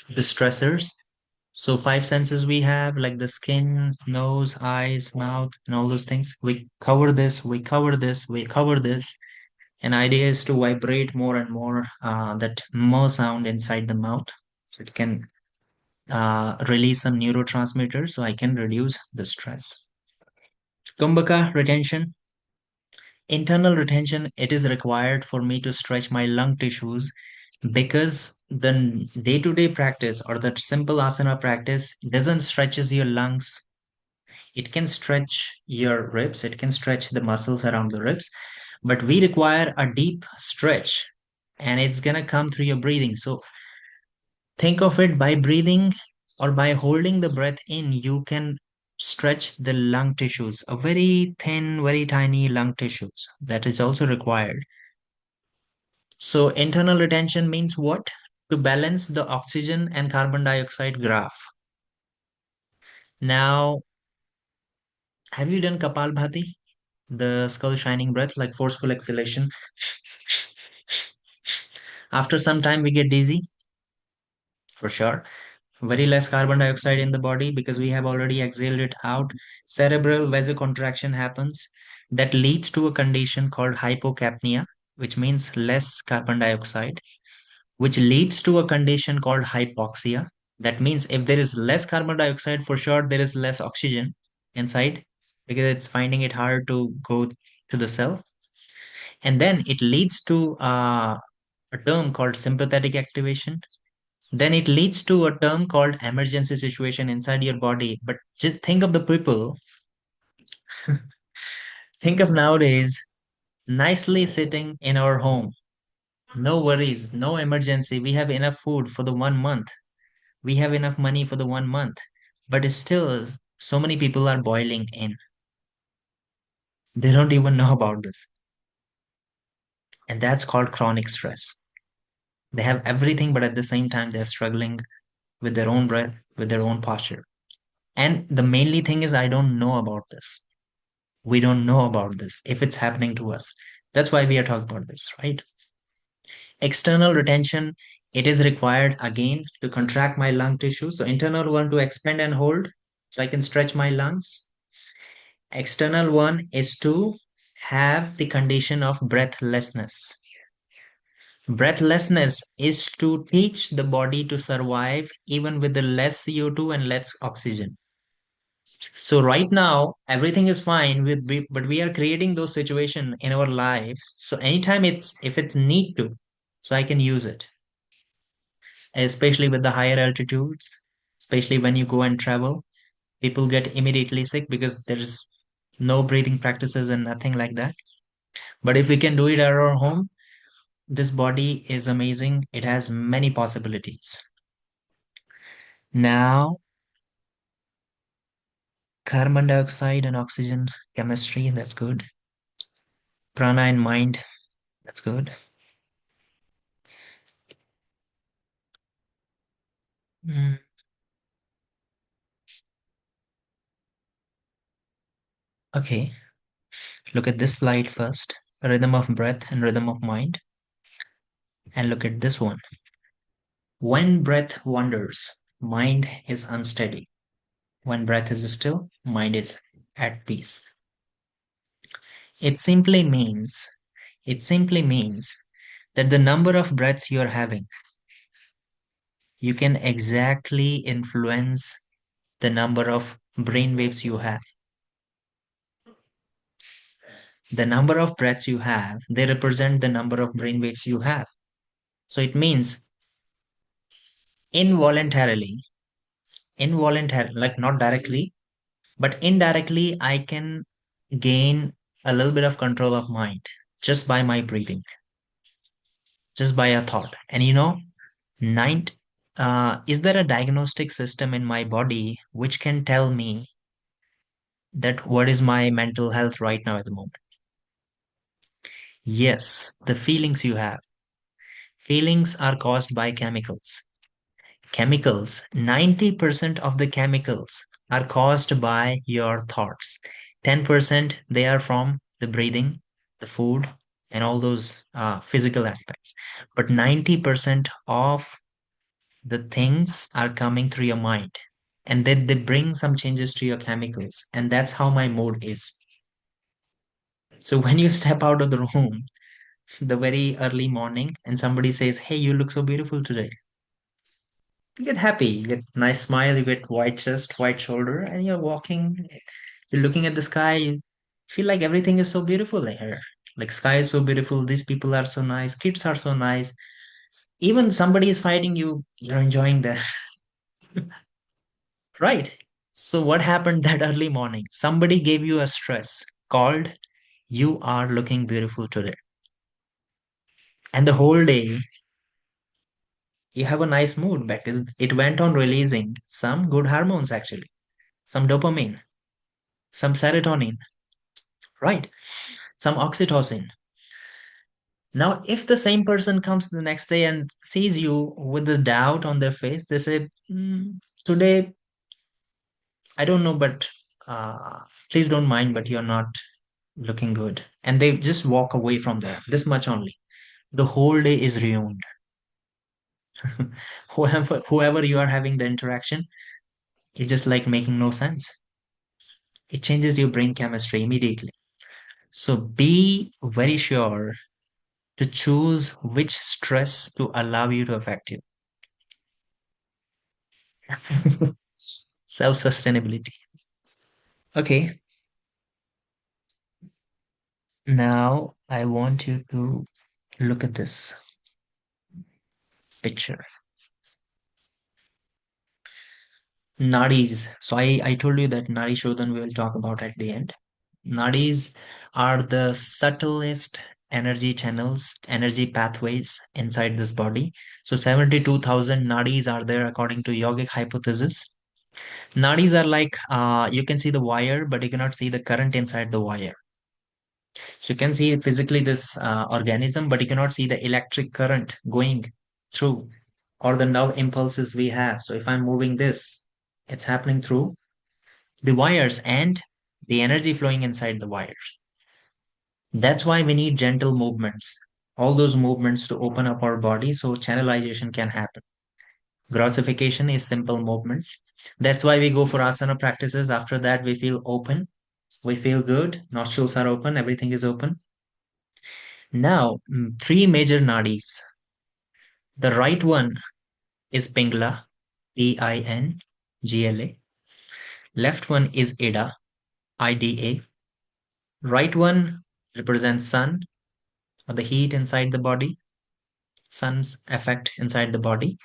the stressors. So five senses we have, like the skin, nose, eyes, mouth, and all those things. We cover this, we cover this, we cover this. And idea is to vibrate more and more that more sound inside the mouth. So it can release some neurotransmitters so I can reduce the stress. Kumbhaka retention. Internal retention, it is required for me to stretch my lung tissues because the day-to-day practice or the simple asana practice doesn't stretches your lungs. It can stretch your ribs, it can stretch the muscles around the ribs, but we require a deep stretch and it's gonna come through your breathing. So think of it, by breathing or by holding the breath in, you can stretch the lung tissues, a very thin, very tiny lung tissues that is also required. So internal retention means what? To balance the oxygen and carbon dioxide graph. Now, have you done Kapalbhati? The skull shining breath, like forceful exhalation. After some time, we get dizzy, for sure. Very less carbon dioxide in the body because we have already exhaled it out. Cerebral vasocontraction happens. That leads to a condition called hypocapnia, which means less carbon dioxide, which leads to a condition called hypoxia. That means if there is less carbon dioxide, for sure there is less oxygen inside because it's finding it hard to go to the cell. And then it leads to a term called sympathetic activation. Then it leads to a term called emergency situation inside your body. But just think of the people, think of nowadays nicely sitting in our home. No worries, no emergency. We have enough food for the 1 month. We have enough money for the 1 month. But still, so many people are boiling in. They don't even know about this. And that's called chronic stress. They have everything, but at the same time, they're struggling with their own breath, with their own posture. And the mainly thing is, I don't know about this. We don't know about this if it's happening to us. That's why we are talking about this, right? External retention, it is required again to contract my lung tissue. So internal one to expand and hold, so I can stretch my lungs. External one is to have the condition of breathlessness. Breathlessness is to teach the body to survive even with the less CO2 and less oxygen. So right now everything is fine but we are creating those situations in our life. So anytime if it's need to, so I can use it, especially with the higher altitudes, especially when you go and travel. People get immediately sick because there's no breathing practices and nothing like that. But if we can do it at our home, this body is amazing. It has many possibilities. Now, carbon dioxide and oxygen chemistry, that's good. Prana and mind, that's good. Mm, okay, look at this slide first. Rhythm of breath and rhythm of mind. And look at this one. When breath wanders, mind is unsteady. When breath is still, mind is at peace. It simply means, it simply means that the number of breaths you're having, you can exactly influence the number of brain waves you have. The number of breaths you have, they represent the number of brain waves you have. So it means involuntarily, like not directly, but indirectly, I can gain a little bit of control of mind just by my breathing, just by a thought. And nine, is there a diagnostic system in my body which can tell me that what is my mental health right now at the moment? Yes, the feelings you have. Feelings are caused by chemicals. Chemicals, 90% of the chemicals are caused by your thoughts. 10% they are from the breathing, the food, and all those physical aspects. But 90% of the things are coming through your mind. And then they bring some changes to your chemicals. And that's how my mood is. So when you step out of the room, the very early morning, and somebody says, "Hey, you look so beautiful today." You get happy, you get nice smile, you get white chest, white shoulder, and you're walking, you're looking at the sky, you feel like everything is so beautiful here. Like sky is so beautiful, these people are so nice, kids are so nice. Even somebody is fighting you, you're enjoying that, right? So what happened that early morning? Somebody gave you a stress called you are looking beautiful today. And the whole day you have a nice mood because it went on releasing some good hormones actually, some dopamine, some serotonin, right? Some oxytocin. Now, if the same person comes the next day and sees you with this doubt on their face, they say, Today, I don't know, but please don't mind, but you're not looking good." And they just walk away from there, this much only. The whole day is ruined. Whoever you are having the interaction, it's just like making no sense. It changes your brain chemistry immediately. So be very sure to choose which stress to allow you to affect you. Self-sustainability. Okay, now I want you to look at this picture. Nadis. So I told you that Nadi Shodhan we will talk about at the end. Nadis are the subtlest energy channels, energy pathways inside this body. So 72,000 nadis are there according to yogic hypothesis. Nadis are like, you can see the wire, but you cannot see the current inside the wire. So you can see physically this organism, but you cannot see the electric current going through or the nerve impulses we have. So if I'm moving this, it's happening through the wires and the energy flowing inside the wires. That's why we need gentle movements, all those movements to open up our body so channelization can happen. Grossification is simple movements. That's why we go for asana practices. After that, we feel open, we feel good, nostrils are open, everything is open. Now, three major nadis. The right one is Pingla, Pingla. Left one is Ida, Ida. Right one represents sun or the heat inside the body, sun's effect inside the body.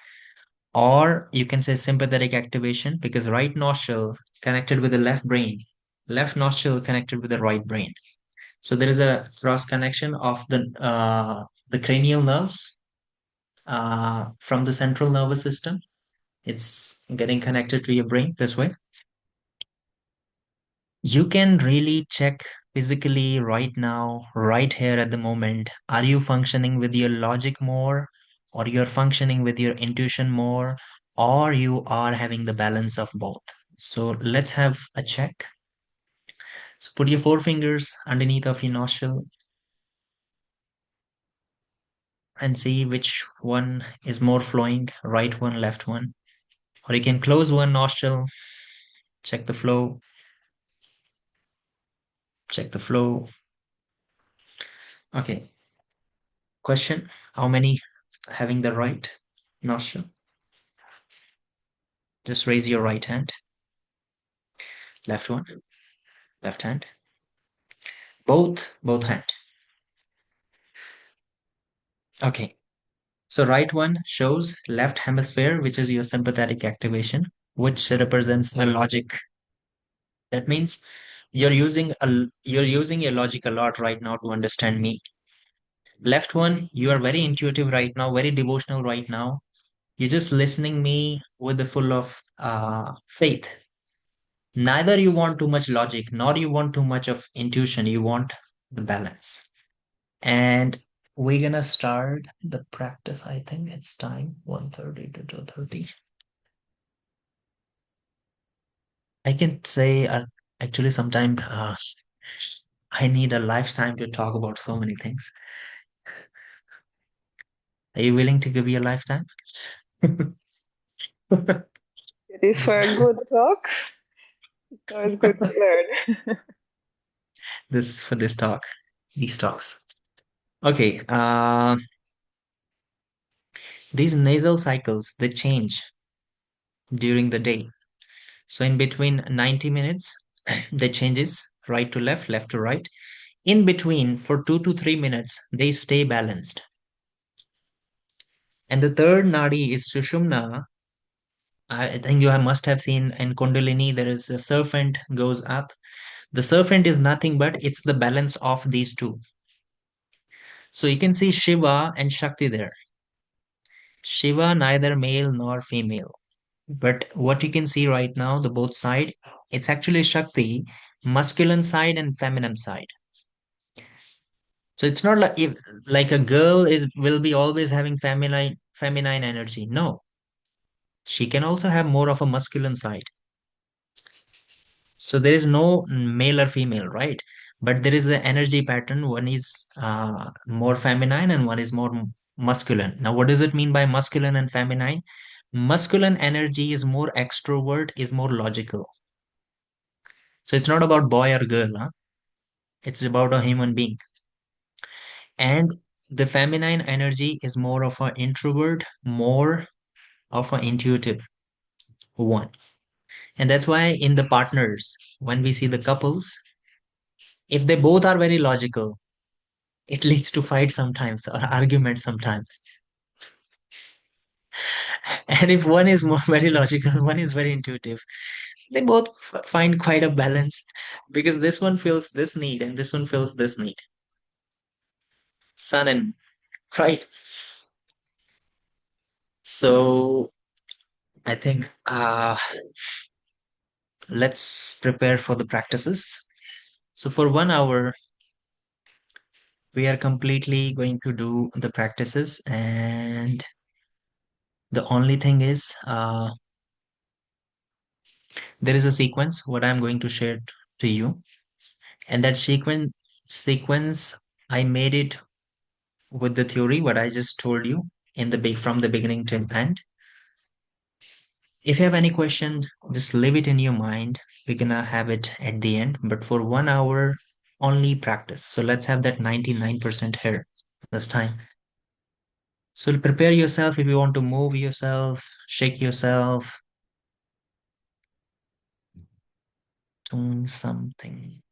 Or you can say sympathetic activation because right nostril connected with the left brain, left nostril connected with the right brain. So there is a cross connection of the cranial nerves from the central nervous system. It's getting connected to your brain this way. You can really check physically right now, right here at the moment. Are you functioning with your logic more, or you're functioning with your intuition more, or you are having the balance of both? So let's have a check. So put your forefingers underneath of your nostril and see which one is more flowing, right one, left one. Or you can close one nostril, check the flow, check the flow. Okay. Question, how many having the right nostril? Just raise your right hand. Left one, left hand. Both hand. Okay. So right one shows left hemisphere, which is your sympathetic activation, which represents the logic. That means you're using your logic a lot right now to understand me. Left one, you are very intuitive right now, very devotional right now. You're just listening me with the full of faith. Neither you want too much logic, nor you want too much of intuition. You want the balance. And we're gonna start the practice. I think it's time 1:30 to 2:30. I can say actually sometimes I need a lifetime to talk about so many things. Are you willing to give me a lifetime? It is for a good talk. It's always good to learn. This for this talk, these talks. Okay, these nasal cycles they change during the day. So in between 90 minutes, they changes right to left, left to right. In between, for 2 to 3 minutes, they stay balanced. And the third nadi is Sushumna. I think must have seen in Kundalini, there is a serpent goes up. The serpent is nothing but it's the balance of these two. So you can see Shiva and Shakti there. Shiva neither male nor female. But what you can see right now, the both side, it's actually Shakti, masculine side and feminine side. So it's not like if like a girl is will be always having feminine energy. No, she can also have more of a masculine side. So there is no male or female, right? But there is an energy pattern. One is more feminine and one is more masculine. Now, what does it mean by masculine and feminine? Masculine energy is more extrovert, is more logical. So it's not about boy or girl, huh? It's about a human being. And the feminine energy is more of an introvert, more of an intuitive one. And that's why in the partners, when we see the couples, if they both are very logical, it leads to fight sometimes or argument sometimes. And if one is more very logical, one is very intuitive, they both find quite a balance because this one feels this need and this one feels this need. Sun and right. So I think let's prepare for the practices. So for 1 hour, we are completely going to do the practices, and the only thing is there is a sequence what I'm going to share to you, and that sequence I made it with the theory what I just told you in the from the beginning to end. If you have any question, just leave it in your mind. We're gonna have it at the end, but for 1 hour only practice. So let's have that 99% here this time. So prepare yourself if you want to move yourself, shake yourself, doing something.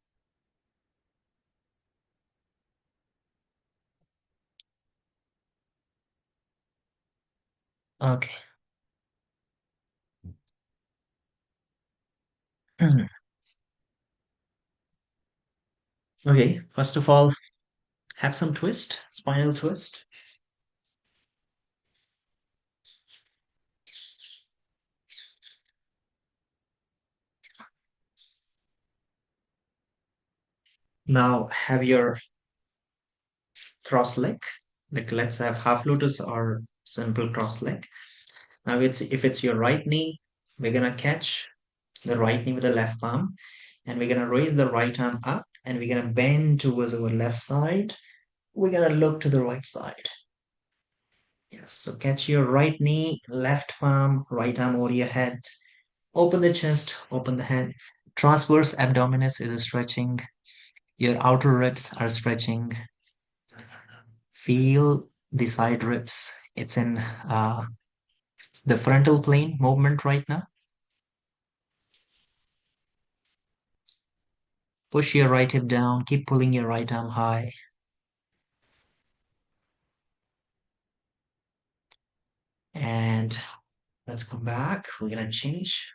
Okay. Okay, first of all, have some twist, spinal twist. Now have your cross leg. Like let's have half lotus or simple cross leg. Now it's if it's your right knee, we're gonna catch the right knee with the left palm, and we're gonna raise the right arm up, and we're gonna bend towards our left side. We're gonna look to the right side. Yes, so catch your right knee, left palm, right arm over your head. Open the chest, open the head. Transverse abdominis is stretching. Your outer ribs are stretching. Feel the side ribs. It's in the frontal plane movement right now. Push your right hip down. Keep pulling your right arm high. And let's come back. We're going to change.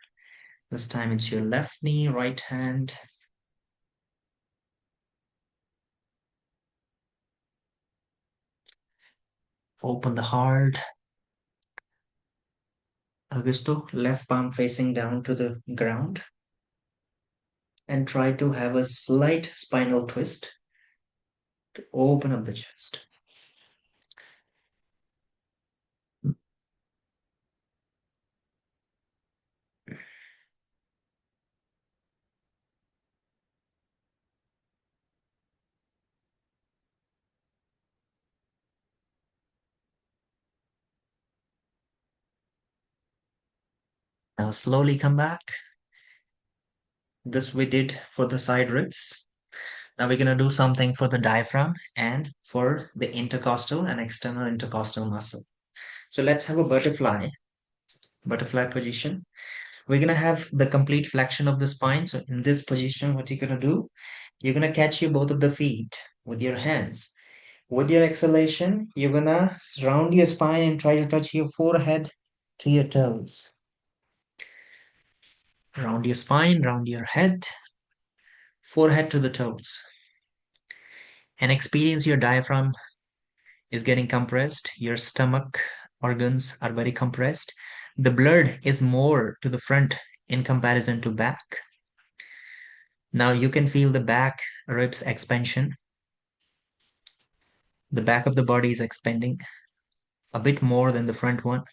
This time it's your left knee, right hand. Open the heart. Augusto, left palm facing down to the ground. And try to have a slight spinal twist to open up the chest. Now slowly come back. This we did for the side ribs. Now we're going to do something for the diaphragm and for the intercostal and external intercostal muscle. So let's have a butterfly position. We're going to have the complete flexion of the spine. So in this position, what you're going to do, you're going to catch your both of the feet with your hands. With your exhalation, you're going to round your spine and try to touch your forehead to your toes. Round your spine, round your head, forehead to the toes. And experience your diaphragm is getting compressed. Your stomach organs are very compressed. The blood is more to the front in comparison to back. Now you can feel the back ribs expansion. The back of the body is expanding a bit more than the front one.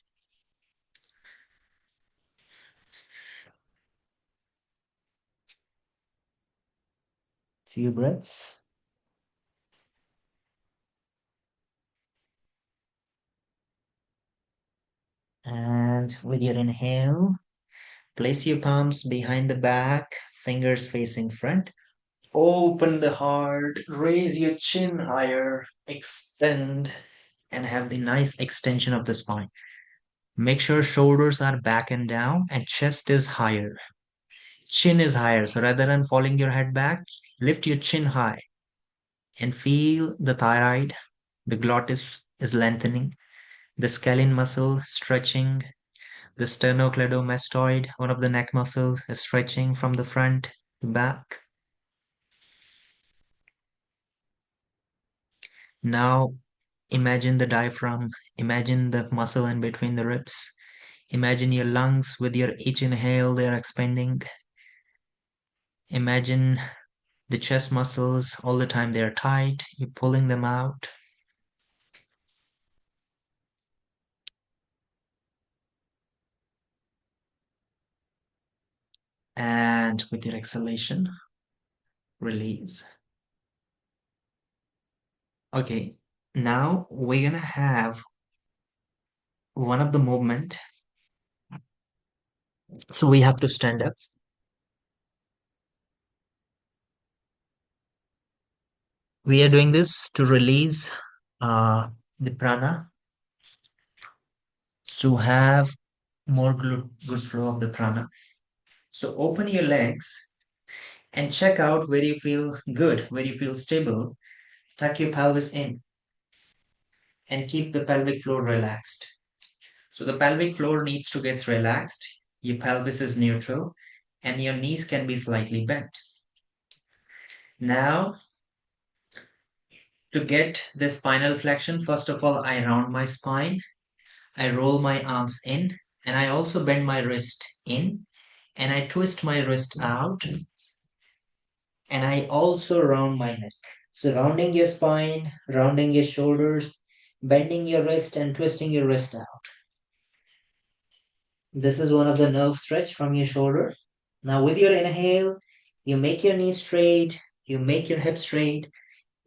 Few breaths. And with your inhale, place your palms behind the back, fingers facing front. Open the heart, raise your chin higher, extend, and have the nice extension of the spine. Make sure shoulders are back and down and chest is higher. Chin is higher. So rather than falling your head back, lift your chin high and feel the thyroid. The glottis is lengthening. The scalene muscle stretching. The sternocleidomastoid, one of the neck muscles, is stretching from the front to back. Now imagine the diaphragm. Imagine the muscle in between the ribs. Imagine your lungs with your each inhale, they are expanding. Imagine the chest muscles all the time they are tight. You're pulling them out. And with your exhalation, release. Okay, now we're gonna have one of the movement. So we have to stand up. We are doing this to release the prana, to have more good flow of the prana. So open your legs and check out where you feel good, where you feel stable. Tuck your pelvis in and keep the pelvic floor relaxed. So the pelvic floor needs to get relaxed. Your pelvis is neutral and your knees can be slightly bent. Now, to get the spinal flexion, first of all, I round my spine. I roll my arms in and I also bend my wrist in and I twist my wrist out and I also round my neck. So rounding your spine, rounding your shoulders, bending your wrist and twisting your wrist out. This is one of the nerve stretch from your shoulder. Now with your inhale, you make your knees straight, you make your hips straight,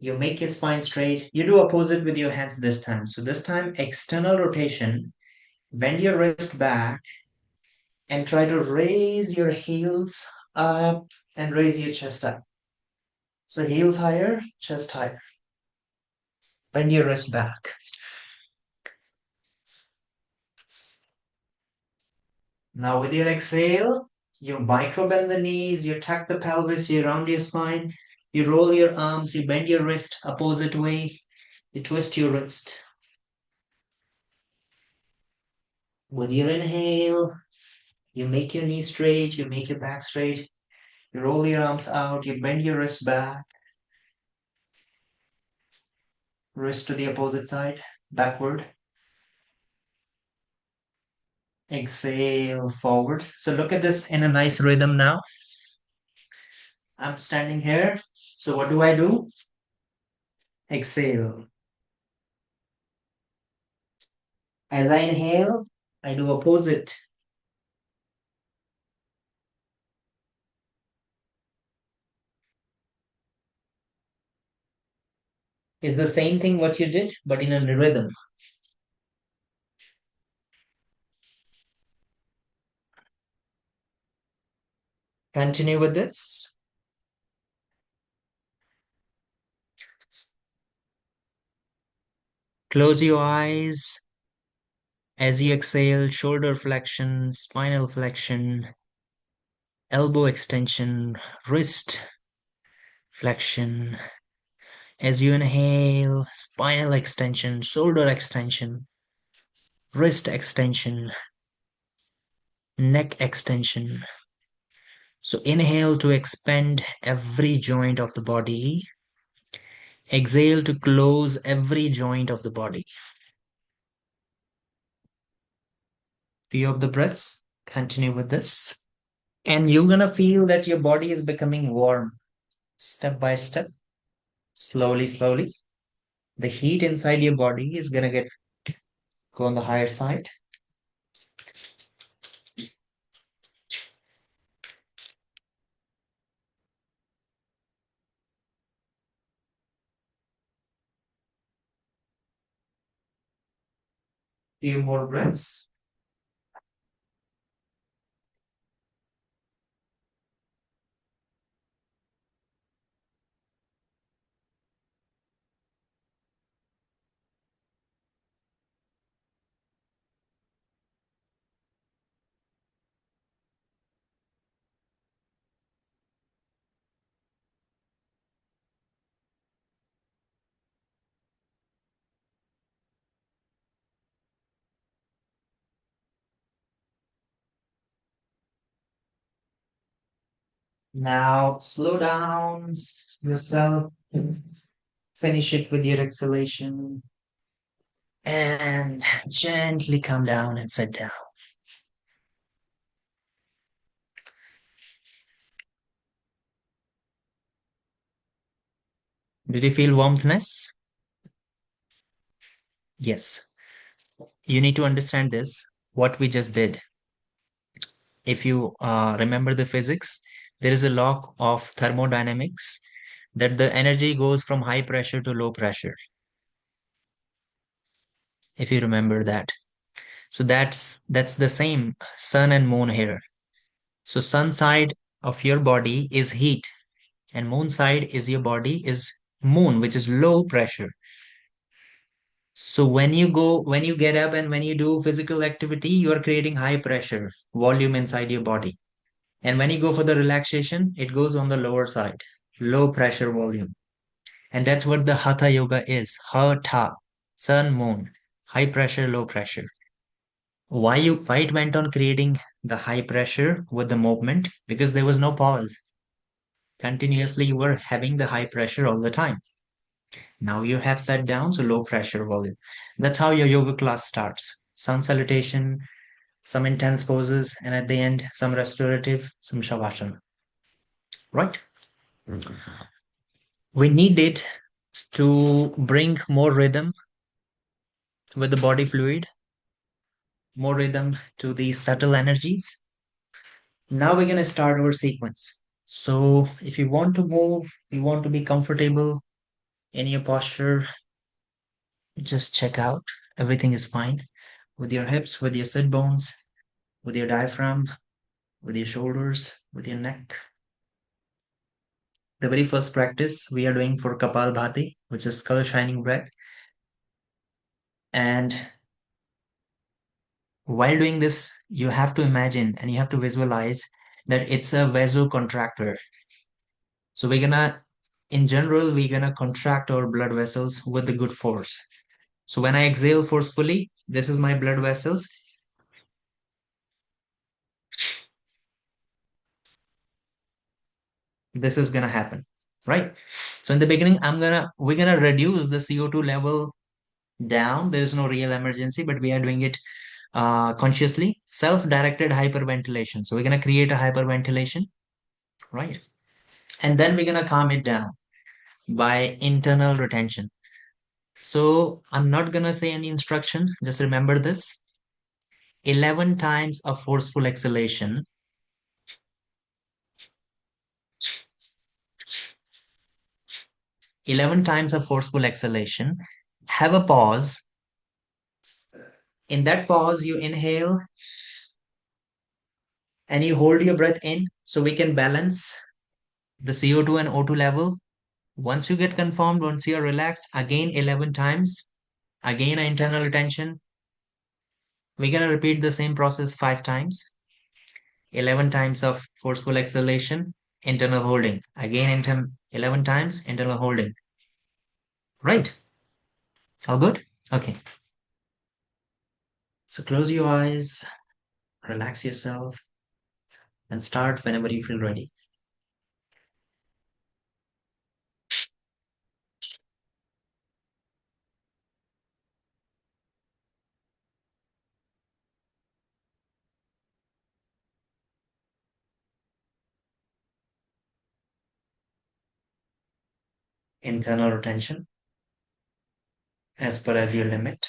you make your spine straight. You do opposite with your hands this time. So this time, external rotation, bend your wrist back and try to raise your heels up and raise your chest up. So heels higher, chest higher. Bend your wrist back. Now with your exhale, you micro bend the knees, you tuck the pelvis, you round your spine, you roll your arms, you bend your wrist opposite way, you twist your wrist. With your inhale, you make your knees straight, you make your back straight, you roll your arms out, you bend your wrist back, wrist to the opposite side, backward. Exhale forward. So look at this in a nice rhythm now. I'm standing here. So what do I do? Exhale. As I inhale, I do opposite. It's the same thing what you did, but in a rhythm. Continue with this. Close your eyes. As you exhale, shoulder flexion, spinal flexion, elbow extension, wrist flexion. As you inhale, spinal extension, shoulder extension, wrist extension, neck extension. So inhale to expand every joint of the body. Exhale to close every joint of the body. Few of the breaths. Continue with this. And you're going to feel that your body is becoming warm step by step, slowly, slowly. The heat inside your body is going to go on the higher side. Few more breaths. Now slow down yourself. Finish it with your exhalation. And gently come down and sit down. Did you feel warmthness? Yes. You need to understand this, what we just did. If you remember the physics, there is a law of thermodynamics that the energy goes from high pressure to low pressure, if you remember that. So that's the same sun and moon here. So sun side of your body is heat and moon side is your body is moon, which is low pressure. So when you get up and when you do physical activity, you are creating high pressure volume inside your body. And when you go for the relaxation, it goes on the lower side, low pressure volume. And that's what the Hatha yoga is. Hatha, sun, moon, high pressure, low pressure. Why it went on creating the high pressure with the movement? Because there was no pause. Continuously you were having the high pressure all the time. Now you have sat down, so low pressure volume. That's how your yoga class starts. Sun salutation, some intense poses, and at the end, some restorative, some shavasana. Right? We need it to bring more rhythm with the body fluid, more rhythm to these subtle energies. Now we're going to start our sequence. So if you want to move, you want to be comfortable in your posture, just check out. Everything is fine with your hips, with your sit bones, with your diaphragm, with your shoulders, with your neck. The very first practice we are doing for Kapalbhati, which is skull shining breath. And while doing this, you have to imagine and you have to visualize that it's a vasoconstrictor. So in general, we're gonna contract our blood vessels with the good force. So when I exhale forcefully, this is my blood vessels. This is gonna happen, right? So in the beginning, we're gonna reduce the CO2 level down. There is no real emergency, but we are doing it consciously. Self-directed hyperventilation. So we're gonna create a hyperventilation, right? And then we're gonna calm it down by internal retention. So I'm not gonna say any instruction. Just remember this: 11 times of forceful exhalation. 11 times of forceful exhalation. Have a pause. In that pause, you inhale and you hold your breath in so we can balance the CO2 and O2 level. Once you get confirmed, once you're relaxed, again 11 times, again internal retention. We're going to repeat the same process 5 times. 11 times of forceful exhalation, internal holding. Again, 11 times, internal holding. Right? All good? Okay. So close your eyes, relax yourself, and start whenever you feel ready. Internal retention, as per as your limit.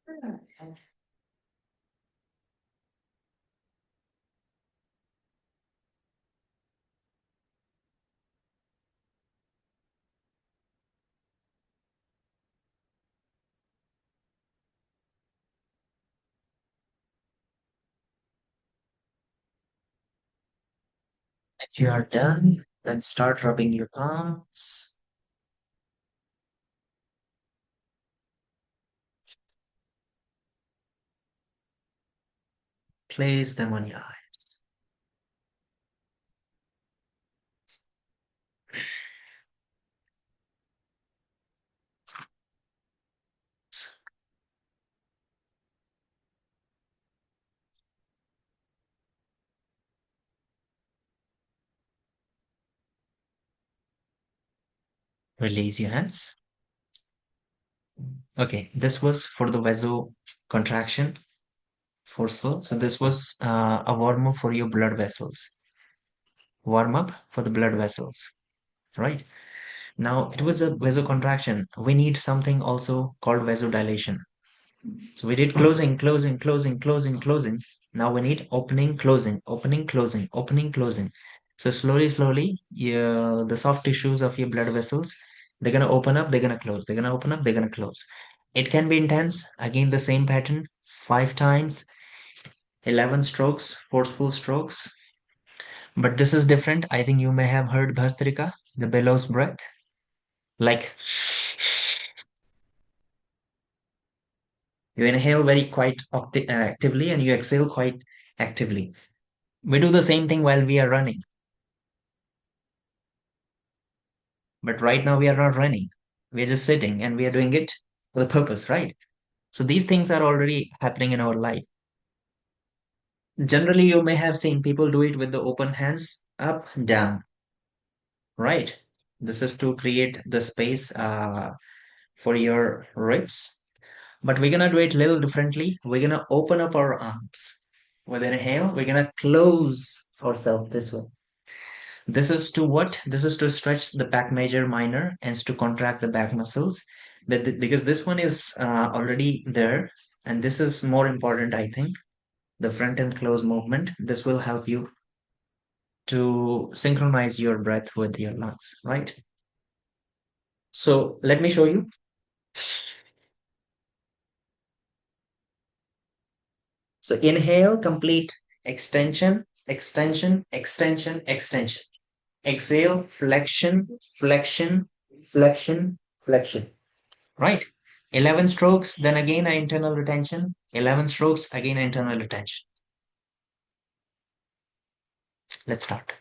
If you are done, then start rubbing your palms. Place them on your eyes. Release your hands. Okay, this was for the vaso contraction, forceful. So this was a warm up for your blood vessels. Warm up for the blood vessels, right? Now it was a vasocontraction. We need something also called vasodilation. So we did closing, closing, closing, closing, closing. Now we need opening, closing, opening, closing, opening, closing. So slowly, slowly, the soft tissues of your blood vessels, they're gonna open up, they're gonna close, they're gonna open up, they're gonna close. It can be intense. Again, the same pattern, 5 times, 11 strokes, forceful strokes. But this is different. I think you may have heard Bhastrika, the bellows breath. Like you inhale very quite actively and you exhale quite actively. We do the same thing while we are running. But right now we are not running. We are just sitting and we are doing it for the purpose, right? So these things are already happening in our life. Generally, you may have seen people do it with the open hands, up, down, right? This is to create the space for your ribs. But we're gonna do it a little differently. We're gonna open up our arms. With an inhale, we're gonna close ourselves this way. This is to what? This is to stretch the back major minor and to contract the back muscles. Because this one is already there, and this is more important, I think. The front and close movement. This will help you to synchronize your breath with your lungs, right? So let me show you. So inhale, complete extension, extension, extension, extension. Exhale, flexion, flexion, flexion, flexion. Right? 11 strokes, then again an internal retention. 11 strokes, again internal retention. Let's start.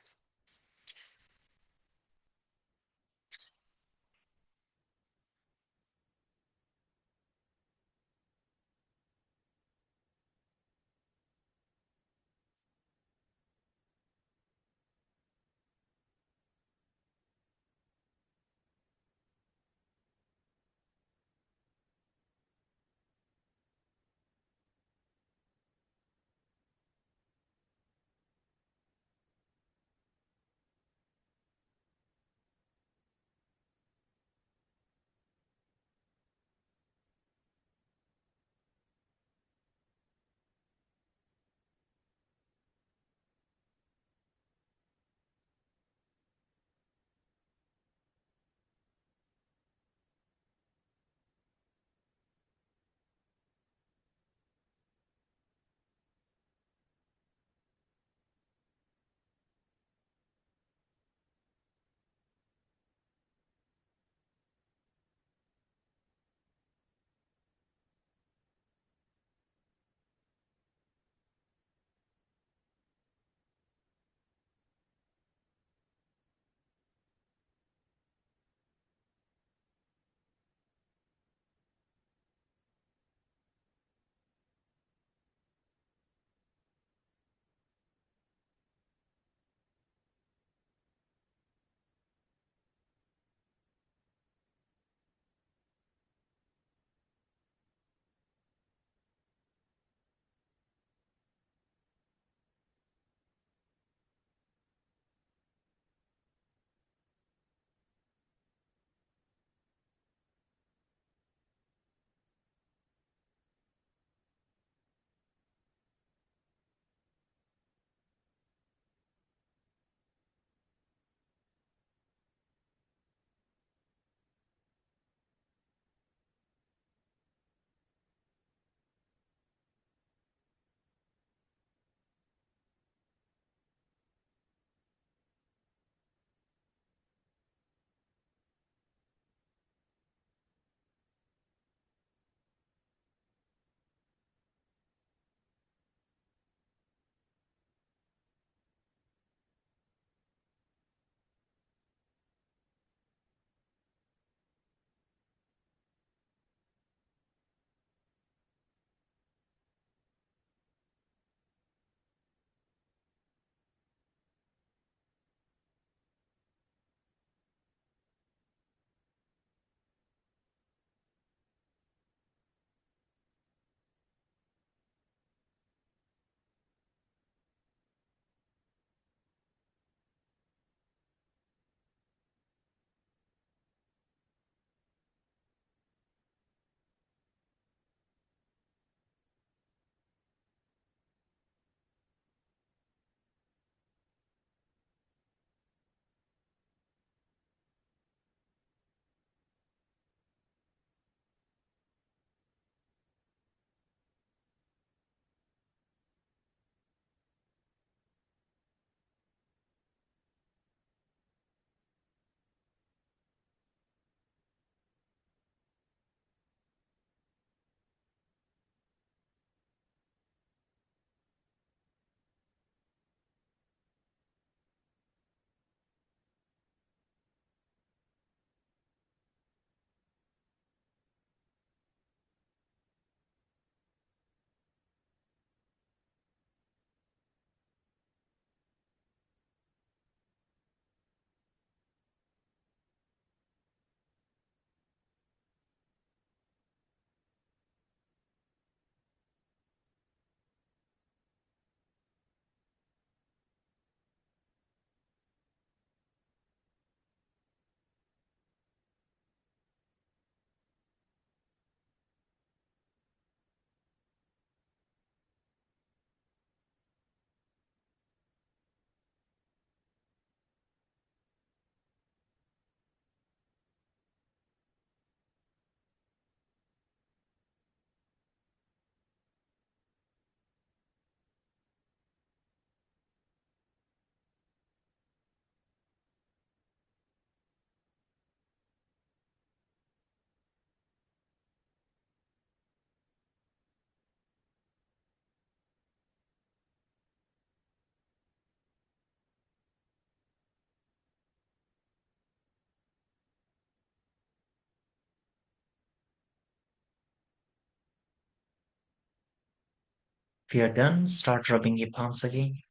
If you're done, start rubbing your palms again.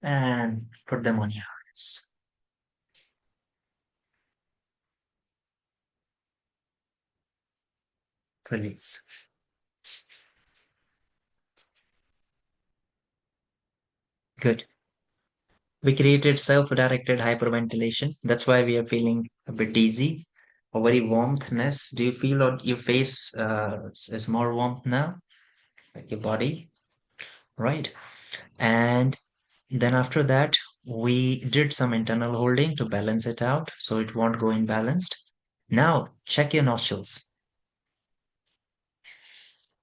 And put them on your eyes. Release. Good. We created self-directed hyperventilation. That's why we are feeling a bit dizzy or very warmthness. Do you feel on your face is more warmth now? Like your body, right? And then after that, we did some internal holding to balance it out so it won't go imbalanced. Now check your nostrils.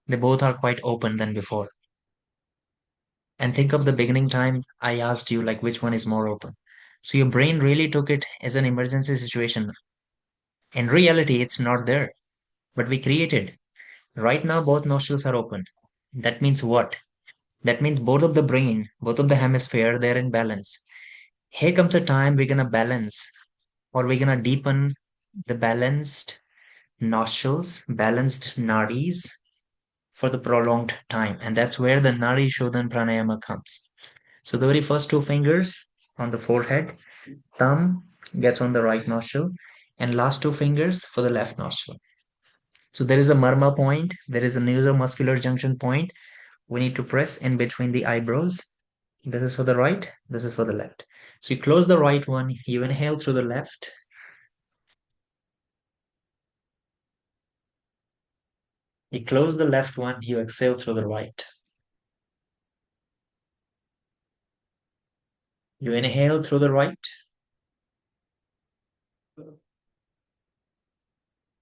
They both are quite open than before. And think of the beginning time I asked you, like, which one is more open. So your brain really took it as an emergency situation. In reality, it's not there, but we created. Right now, both nostrils are open. That means what? That means both of the brain, both of the hemisphere, they're in balance. Here comes a time we're gonna balance or we're gonna deepen the balanced nostrils, balanced nadis for the prolonged time. And that's where the nadi shodhan pranayama comes. So the very first two fingers on the forehead, thumb gets on the right nostril, and last two fingers for the left nostril. So there is a marma point, there is a neuromuscular junction point. We need to press in between the eyebrows. This is for the right, this is for the left. So you close the right one, you inhale through the left. You close the left one, you exhale through the right. You inhale through the right.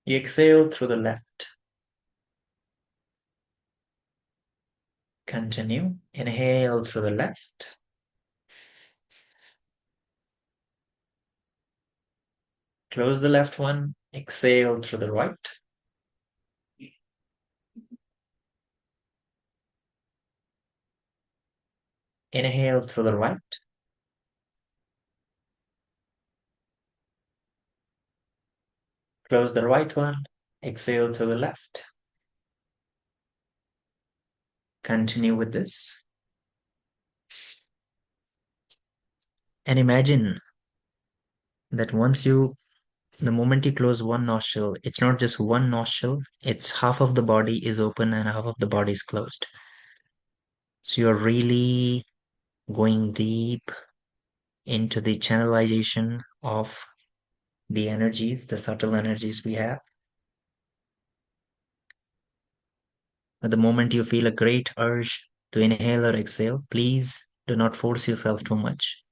You exhale through the left. Continue. Inhale through the left. Close the left one. Exhale through the right. Inhale through the right. Close the right one. Exhale through the left. Continue with this. And imagine that the moment you close one nostril, it's not just one nostril, it's half of the body is open and half of the body is closed. So you're really going deep into the channelization of the energies, the subtle energies we have. At the moment you feel a great urge to inhale or exhale, please do not force yourself too much.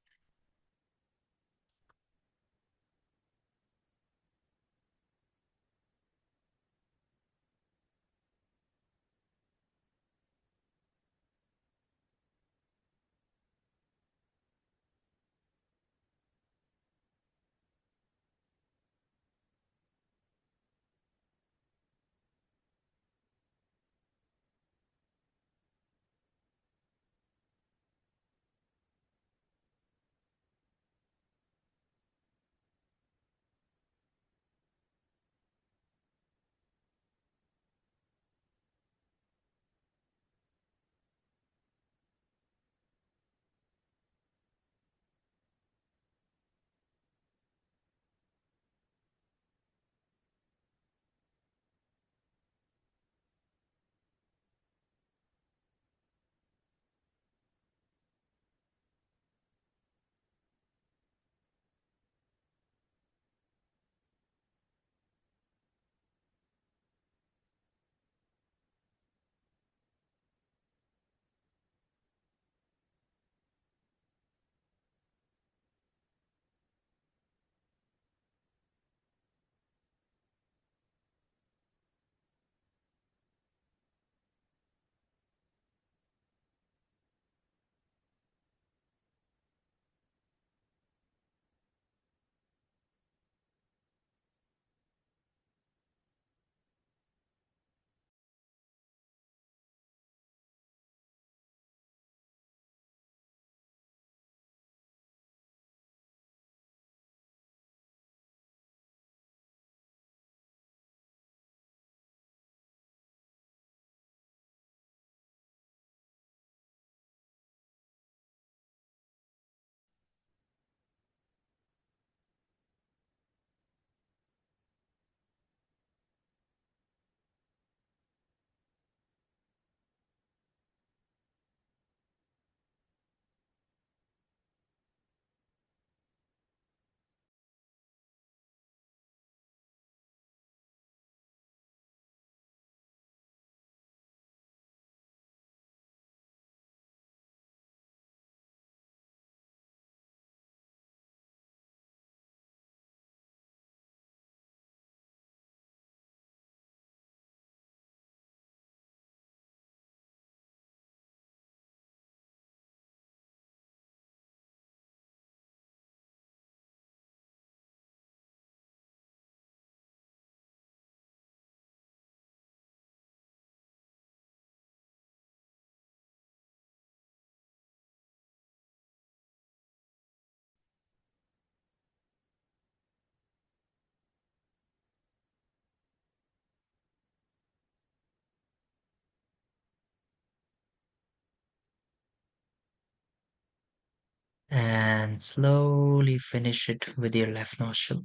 And slowly finish it with your left nostril.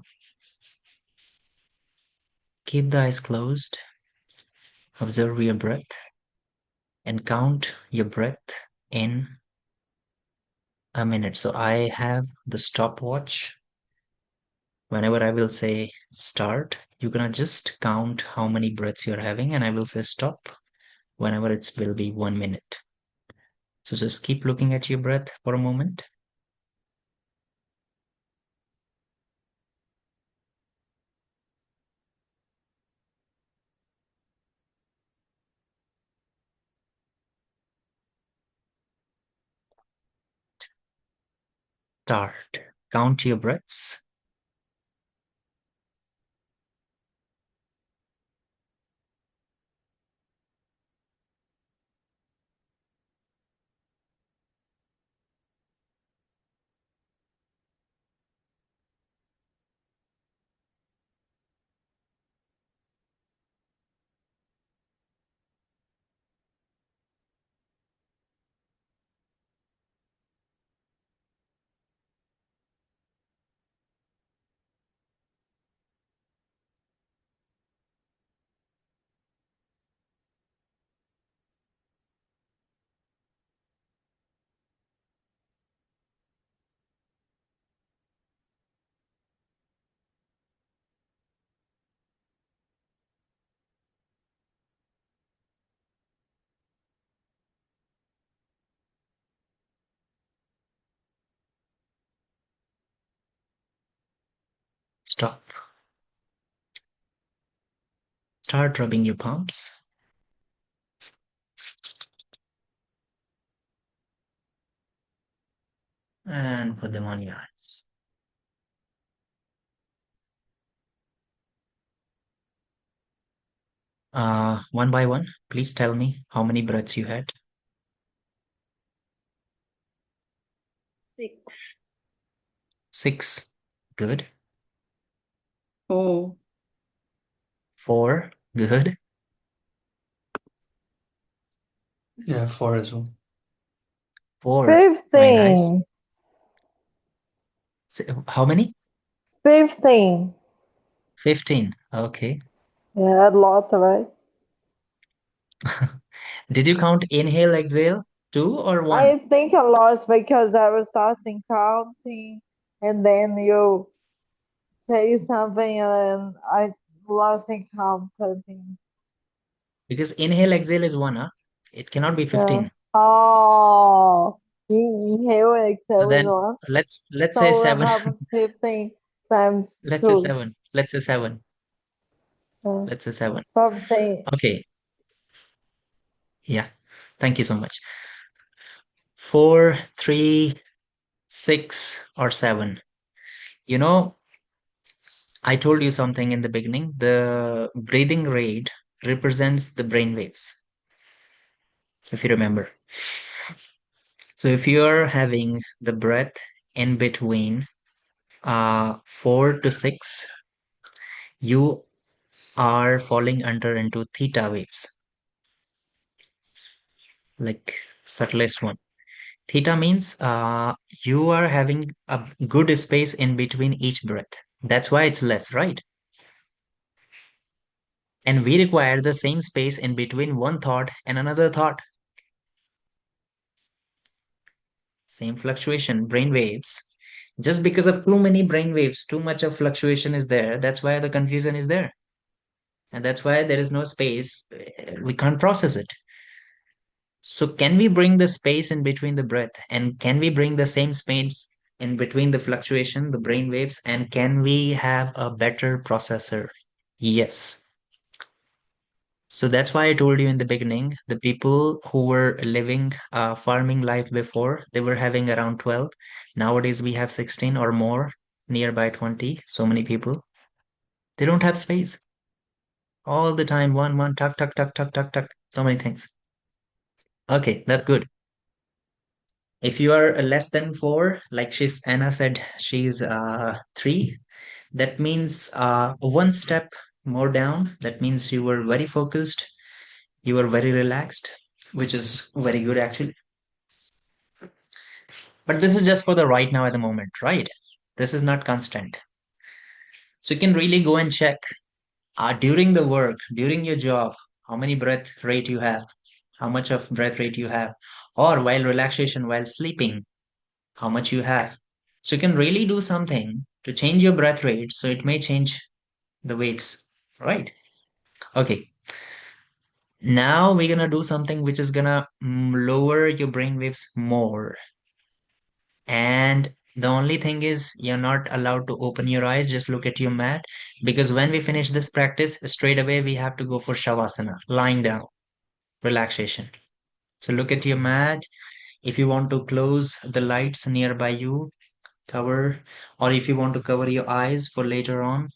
Keep the eyes closed. Observe your breath and count your breath in a minute. So I have the stopwatch. Whenever I will say start, you're gonna just count how many breaths you're having, and I will say stop whenever it will be 1 minute. So just keep looking at your breath for a moment. Start. Count your breaths. Stop. Start rubbing your palms. And put them on your eyes. One by one, please tell me how many breaths you had. 6. 6. Good. 4. 4. Good. Yeah, 4 as well. 4. Very nice. 15. How many? 15. 15. Okay. Yeah, a lot, right? Did you count inhale, exhale, 2 or 1? I think a lot because I was starting counting and then you say something and I lost in count, I think. Because inhale, exhale is 1, huh? It cannot be Yeah. 15. Oh, inhale and So exhale is then one. let's say So I 7. have 15 times Let's say 2. 7. Let's say 7. Yeah. Let's say 7. 15. Okay. Yeah. Thank you so much. 4, 3, 6, or 7. You know, I told you something in the beginning. The breathing rate represents the brain waves, if you remember. So if you're having the breath in between 4 to 6, you are falling under into theta waves, like subtlest one. Theta means you are having a good space in between each breath. That's why it's less, right? And we require the same space in between one thought and another thought. Same fluctuation, brain waves. Just because of too many brain waves, too much of fluctuation is there. That's why the confusion is there. And that's why there is no space. We can't process it. So can we bring the space in between the breath? And can we bring the same space in between the fluctuation, the brain waves? And can we have a better processor? Yes. So that's why I told you in the beginning, the people who were living farming life before, they were having around 12. Nowadays we have 16 or more, nearby 20. So many people. They don't have space. All the time, one, tuck, tuck, tuck, tuck, tuck, tuck. So many things. Okay, that's good. If you are less than 4, like Anna said, she's 3, that means one step more down. That means you were very focused, you were very relaxed, which is very good actually. But this is just for the right now at the moment, right? This is not constant. So you can really go and check during the work, during your job, how many breath rate you have, how much of breath rate you have, or while relaxation, while sleeping, how much you have. So you can really do something to change your breath rate so it may change the waves, right? Okay, now we're gonna do something which is gonna lower your brain waves more. And the only thing is, you're not allowed to open your eyes, just look at your mat. Because when we finish this practice, straight away we have to go for Shavasana, lying down, relaxation. So look at your mat. If you want to close the lights nearby you, cover, or if you want to cover your eyes for later on.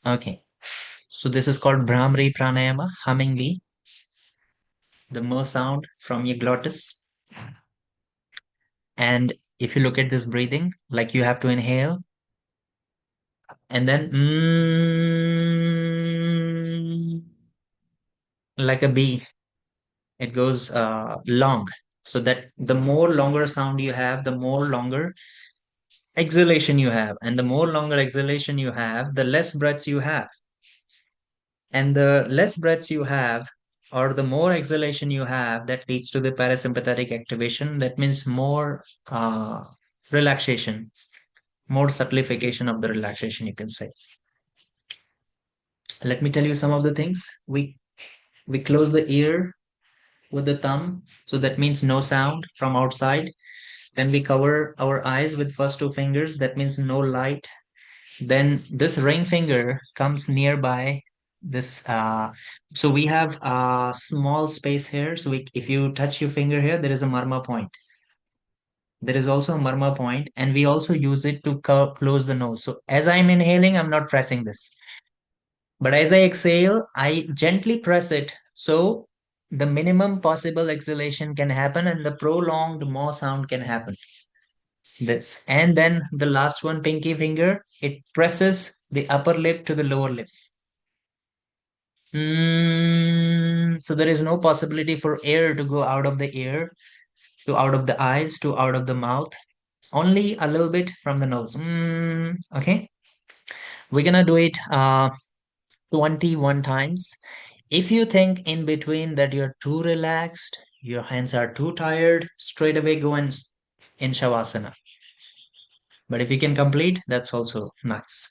Okay. So this is called Brahmari Pranayama, humming bee, the mo sound from your glottis. And if you look at this breathing, like you have to inhale and then like a bee, it goes long. So that the more longer sound you have, the more longer exhalation you have. And the more longer exhalation you have, the less breaths you have. And the less breaths you have, or the more exhalation you have, that leads to the parasympathetic activation. That means more relaxation, more subtlification of the relaxation, you can say. Let me tell you some of the things. We close the ear with the thumb, so that means no sound from outside. Then we cover our eyes with first two fingers, that means no light. Then this ring finger comes nearby this. So we have a small space here. So if you touch your finger here, there is a marma point. There is also a marma point, and we also use it to close the nose. So as I'm inhaling, I'm not pressing this. But as I exhale, I gently press it. So the minimum possible exhalation can happen and the prolonged more sound can happen. This. And then the last one, pinky finger, it presses the upper lip to the lower lip. So there is no possibility for air to go out of the ear, to out of the eyes, to out of the mouth. Only a little bit from the nose. Okay. We're gonna do it 21 times. If you think in between that you're too relaxed, your hands are too tired, straight away go in Shavasana. But if you can complete, that's also nice.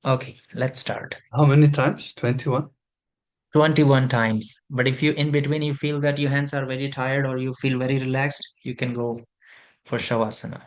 Okay, let's start. How many times? 21? 21 times. But if you in between you feel that your hands are very tired or you feel very relaxed, you can go for Shavasana.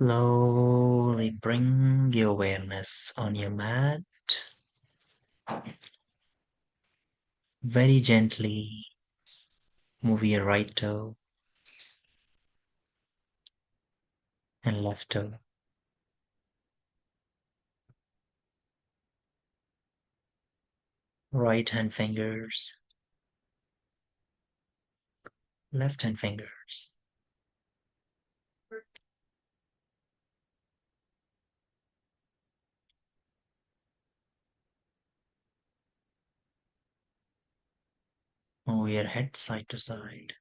Slowly bring your awareness on your mat. Very gently move your right toe and left toe. Right hand fingers, left hand fingers. Move your head side to side.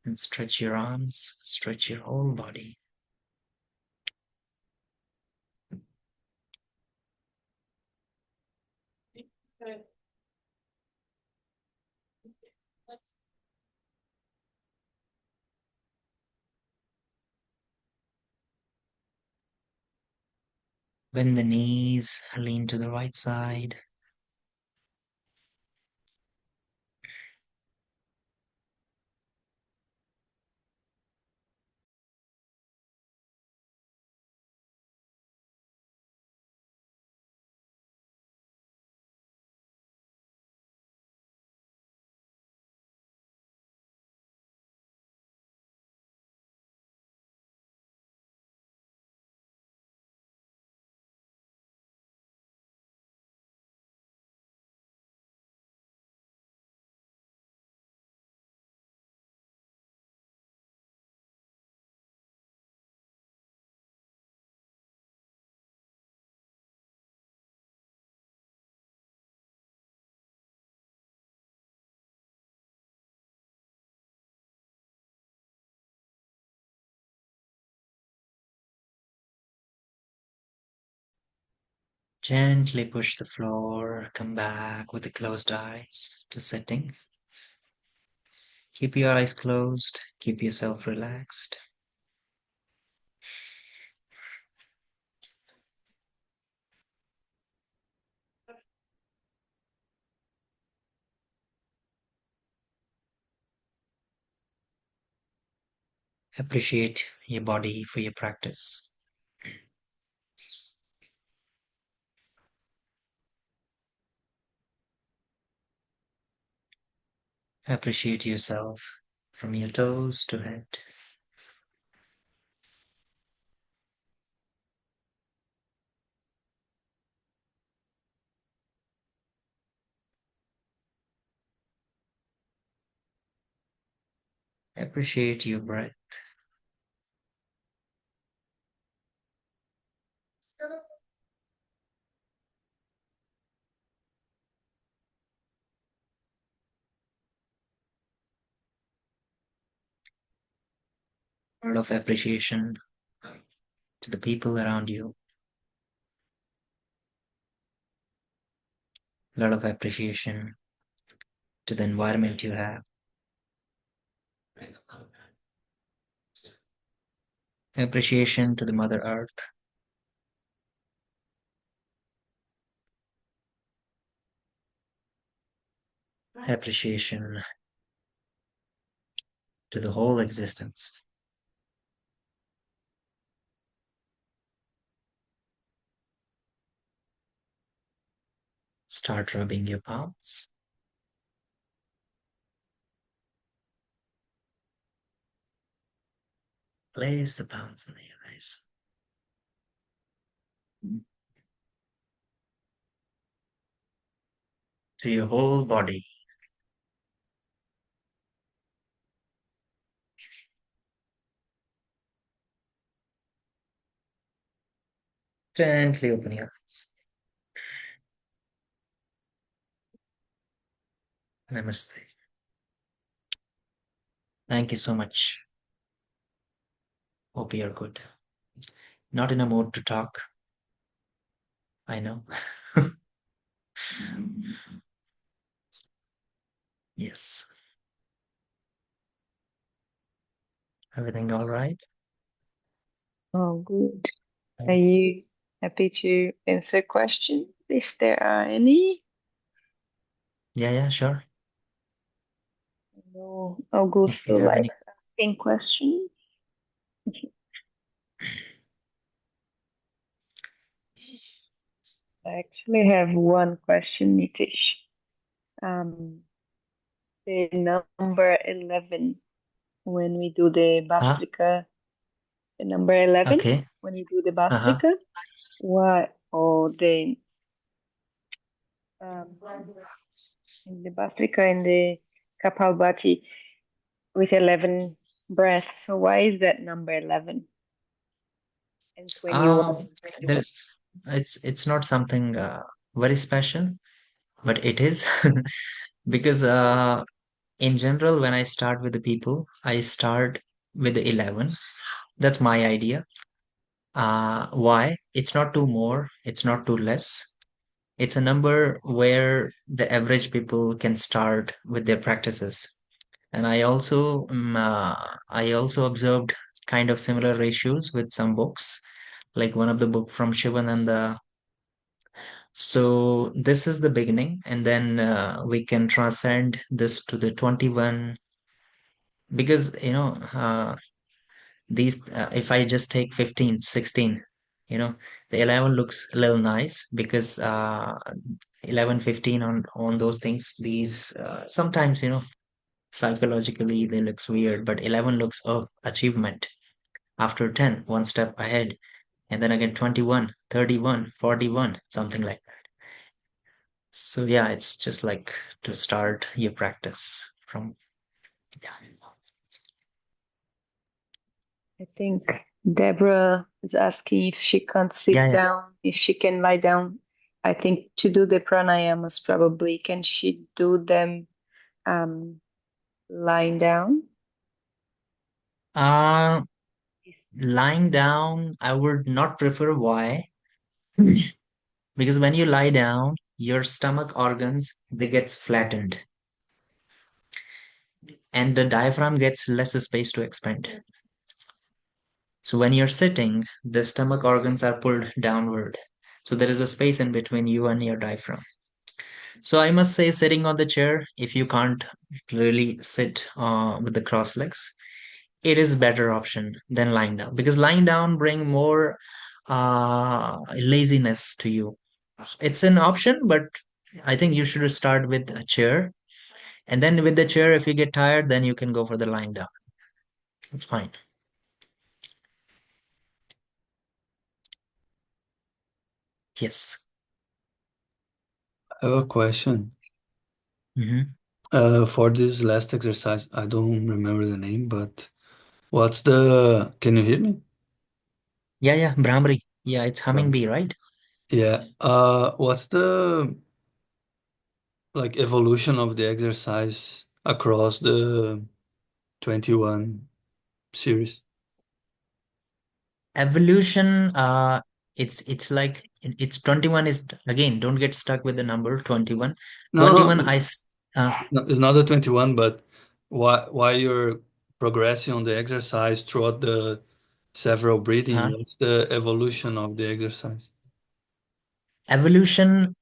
And stretch your arms, stretch your whole body. Bend the knees, lean to the right side. Gently push the floor, come back with the closed eyes to sitting. Keep your eyes closed, keep yourself relaxed. Appreciate your body for your practice. Appreciate yourself from your toes to head. Appreciate your breath. Word of appreciation to the people around you. A lot of appreciation to the environment you have. Appreciation to the Mother Earth. Appreciation to the whole existence. Start rubbing your palms. Place the palms on your eyes. To your whole body. Gently open your eyes. Namaste. Thank you so much. Hope you're good. Not in a mood to talk. I know. Yes. Everything all right? Oh, good. Are you happy to answer questions if there are any? Yeah, sure. No, If you Augusto have any. likes asking questions. I actually have one question, Nitish. Um, the number 11 when we do the Ah, Bastrika, the number 11 okay. when we do the Uh-huh. Bastrika, what, or the, um, in the Bastrika in the Kapalbhati with 11 breaths. So why is that number 11 and 21 Um, and 21? there's it's not something very special, but it is because in general, when I start with the people, I start with the 11. That's my idea. Why? It's not too more, it's not too less. It's a number where the average people can start with their practices. And I also observed kind of similar ratios with some books, like one of the book from Shivananda. So this is the beginning, and then we can transcend this to the 21 because these if I just take 15, 16, the 11 looks a little nice because 11, 15 on those things, these sometimes psychologically they looks weird, but 11 looks oh achievement. After 10, one step ahead, and then again 21, 31, 41, something like that. So yeah, it's just like to start your practice from. I think Deborah is asking if she can't Yeah, sit yeah. down, if she can lie down. I think to do the pranayamas, probably can she do them um, lying down? uh Lying down I would not prefer. Why? Because when you lie down, your stomach organs, they gets flattened and the diaphragm gets less space to expand. So when you're sitting, the stomach organs are pulled downward. So there is a space in between you and your diaphragm. So I must say, sitting on the chair, if you can't really sit with the cross legs, it is better option than lying down because lying down bring more laziness to you. It's an option, but I think you should start with a chair. And then with the chair, if you get tired, then you can go for the lying down. It's fine. Yes. I have a question. Hmm. For this last exercise, I don't remember the name, but what's the, can you hear me? Yeah. Brahmari. Yeah, it's humming bee, right? Yeah. What's the like evolution of the exercise across the 21 series? Evolution, it's like it's 21 is again, don't get stuck with the number 21. No, 21, no, uh, no, it's not the 21, but why you're progressing on the exercise throughout the several breathing? uh, What's the evolution of the exercise? evolution,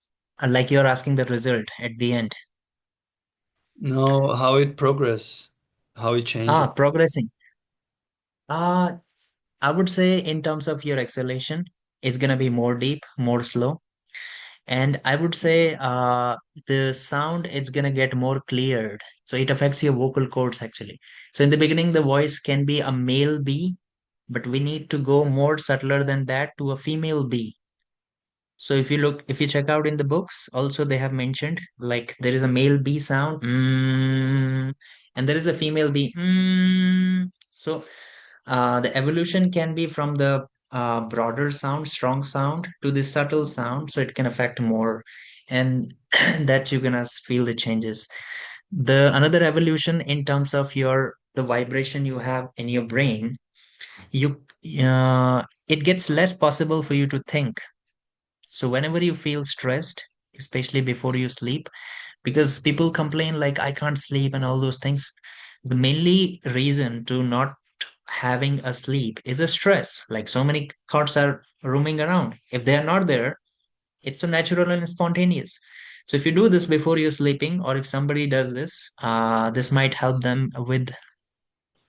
like you're asking the result at the end. No, how it progress, how it changes. Progressing. Uh, I would say in terms of your exhalation, it's gonna be more deep, more slow. And I would say the sound it's gonna get more cleared. So it affects your vocal cords actually. So in the beginning, the voice can be a male B, but we need to go more subtler than that to a female B. So if you check out in the books, also they have mentioned like there is a male B sound, and there is a female B. So the evolution can be from the broader sound, strong sound, to the subtle sound, so it can affect more, and that you're gonna feel the changes. The another evolution in terms of your the vibration you have in your brain, you it gets less possible for you to think. So whenever you feel stressed, especially before you sleep, because people complain like I can't sleep and all those things, the mainly reason to not having a sleep is a stress. Like so many thoughts are roaming around. If they are not there, it's so natural and spontaneous. So if you do this before you're sleeping, or if somebody does this, this might help them with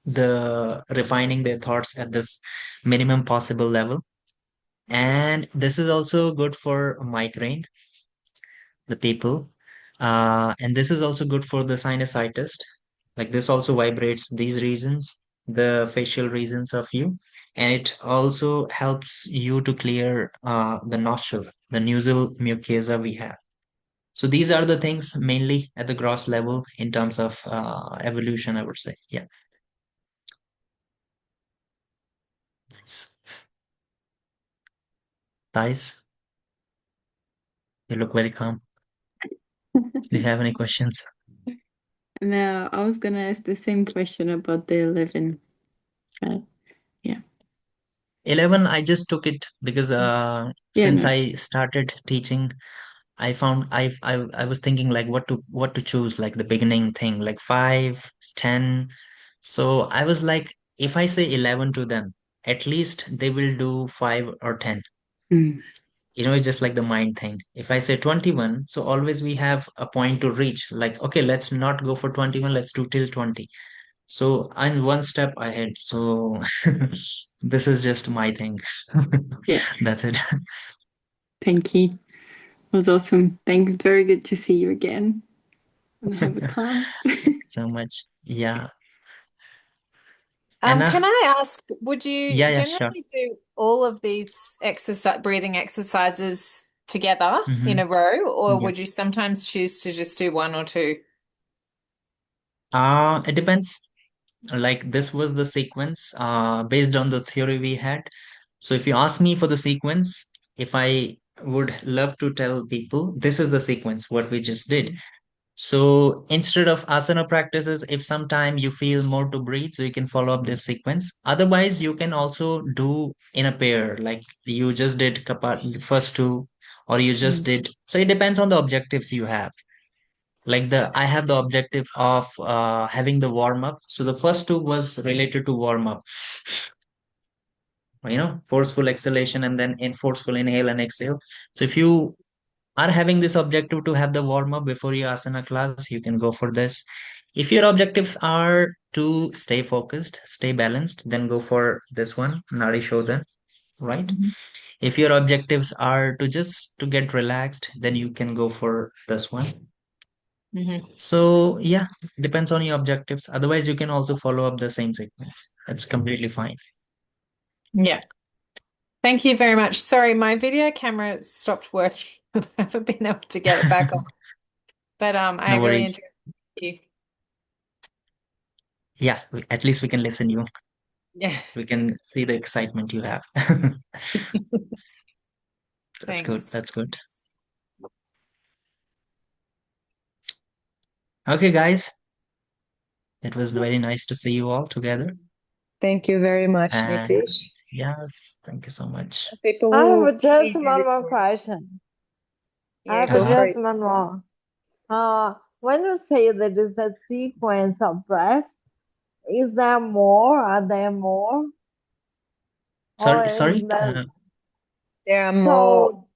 the refining their thoughts at this minimum possible level. And this is also good for migraine, the people. And this is also good for the sinusitis. Like this also vibrates these regions, the facial regions of you. And it also helps you to clear the nostril, the nasal mucosa we have. So these are the things mainly at the gross level in terms of evolution, I would say. Yeah. Nice. Thais, you look very calm. Do you have any questions? No, I was gonna ask the same question about the 11. Yeah. 11, I just took it because Yeah, since no. I started teaching, I found I was thinking like what to choose, like the beginning thing, like 5, 10. So I was like, if I say 11 to them, at least they will do 5 or 10. Mm. It's just like the mind thing. If I say 21, so always we have a point to reach. Like, okay, let's not go for 21, let's do till 20. So I'm one step ahead. So this is just my thing. Yeah. That's it. Thank you. It was awesome. Thank you. Very good to see you again and have a class. So much. Yeah. Can Anna? I ask, would you Yeah, sure. generally do all of these breathing exercises together in Hmm. a row, or Yeah. would you sometimes choose to just do one or two? It depends. Like this was the sequence based on the theory we had. So if you ask me for the sequence, if I would love to tell people, this is the sequence, what we just did. So instead of asana practices, if sometime you feel more to breathe, so you can follow up this sequence. Otherwise, you can also do in a pair, like you just did the first two, or you just did. So it depends on the objectives you have. Like I have the objective of having the warm up. So the first two was related to warm up, forceful exhalation and then in forceful inhale and exhale. So if you are having this objective to have the warm up before your asana class, you can go for this. If your objectives are to stay focused, stay balanced, then go for this one, Nari Shodhan, right? If your objectives are to just to get relaxed, then you can go for this one. Hmm. So yeah, depends on your objectives. Otherwise, you can also follow up the same sequence. That's completely fine. Yeah. Thank you very much. Sorry, my video camera stopped working. I haven't been able to get it back on. But I No really worries. enjoyed you. Yeah, at least we can listen you. Yeah. We can see the excitement you have. That's good. Thanks. That's good. Okay, guys. It was very nice to see you all together. Thank you very much, And Nitish. yes, thank you so much. People I who have see just the one more recording. question. I Yeah, have go for just it. one more. When you say that it's a sequence of breaths, is there more? Are there more? Or Sorry, is sorry. that There are more, so?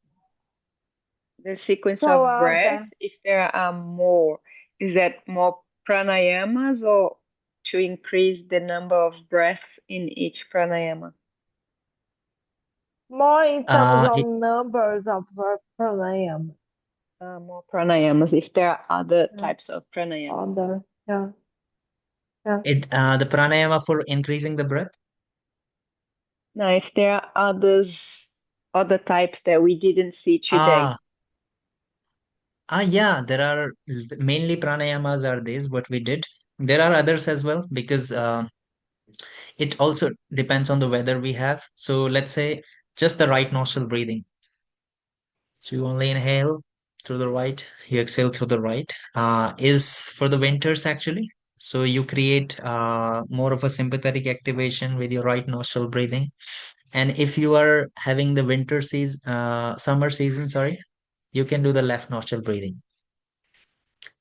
the sequence So of breath, okay. if there are more, is that more pranayamas or to increase the number of breaths in each pranayama? More in terms of It, numbers of pranayama. More pranayamas, if there are other Yeah. types of pranayama. Other, yeah. Yeah. the pranayama for increasing the breath. Now, if there are other types that we didn't see today. Yeah, there are mainly pranayamas are these, what we did. There are others as well because it also depends on the weather we have. So let's say just the right nostril breathing. So you only inhale through the right, you exhale through the right, is for the winters actually. So you create more of a sympathetic activation with your right nostril breathing. And if you are having the summer season, sorry, you can do the left nostril breathing.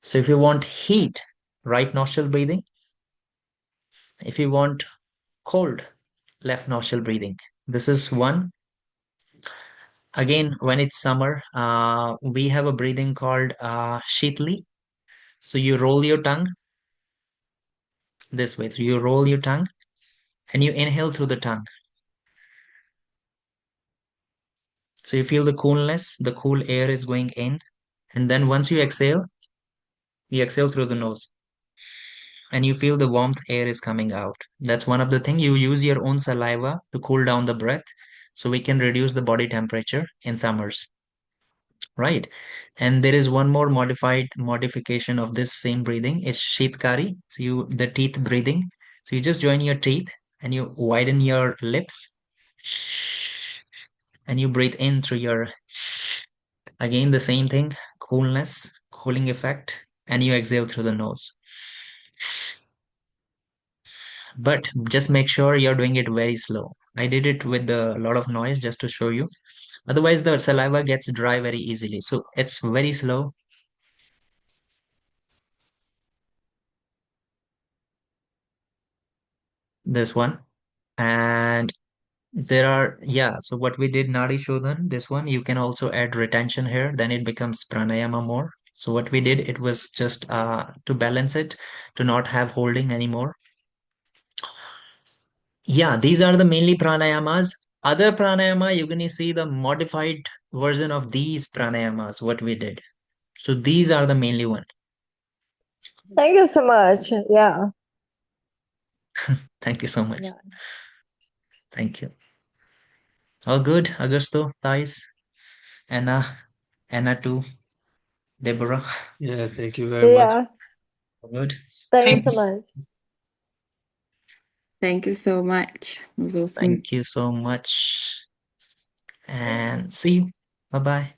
So if you want heat, right nostril breathing. If you want cold, left nostril breathing. This is one. again, when it's summer, we have a breathing called Shitli. So you roll your tongue this way. So you roll your tongue and you inhale through the tongue. So you feel the coolness, the cool air is going in. And then once you exhale through the nose. And you feel the warmth air is coming out. That's one of the things. You use your own saliva to cool down the breath so we can reduce the body temperature in summers. Right. And there is one more modification of this same breathing is Shitkari. So the teeth breathing. So you just join your teeth and you widen your lips and you breathe in through your, again, the same thing, coolness, cooling effect, and you exhale through the nose. But just make sure you're doing it very slow. I did it with a lot of noise just to show you. Otherwise, the saliva gets dry very easily. So it's very slow. This one. And there are, yeah, so what we did, Nadi Shodhan, this one, you can also add retention here, then it becomes pranayama more. So what we did, it was just to balance it, to not have holding anymore. Yeah, these are the mainly pranayamas. Other pranayama, you're gonna see the modified version of these pranayamas, what we did. So these are the mainly one. Thank you so much. Yeah. Thank you so much. Yeah. Thank you. All good, Augusto, Thais, Anna too, Deborah. Yeah, thank you very much. Yeah. All good. Thank you so much. Thank you so much. It was awesome. Thank you so much. And see you. Bye bye.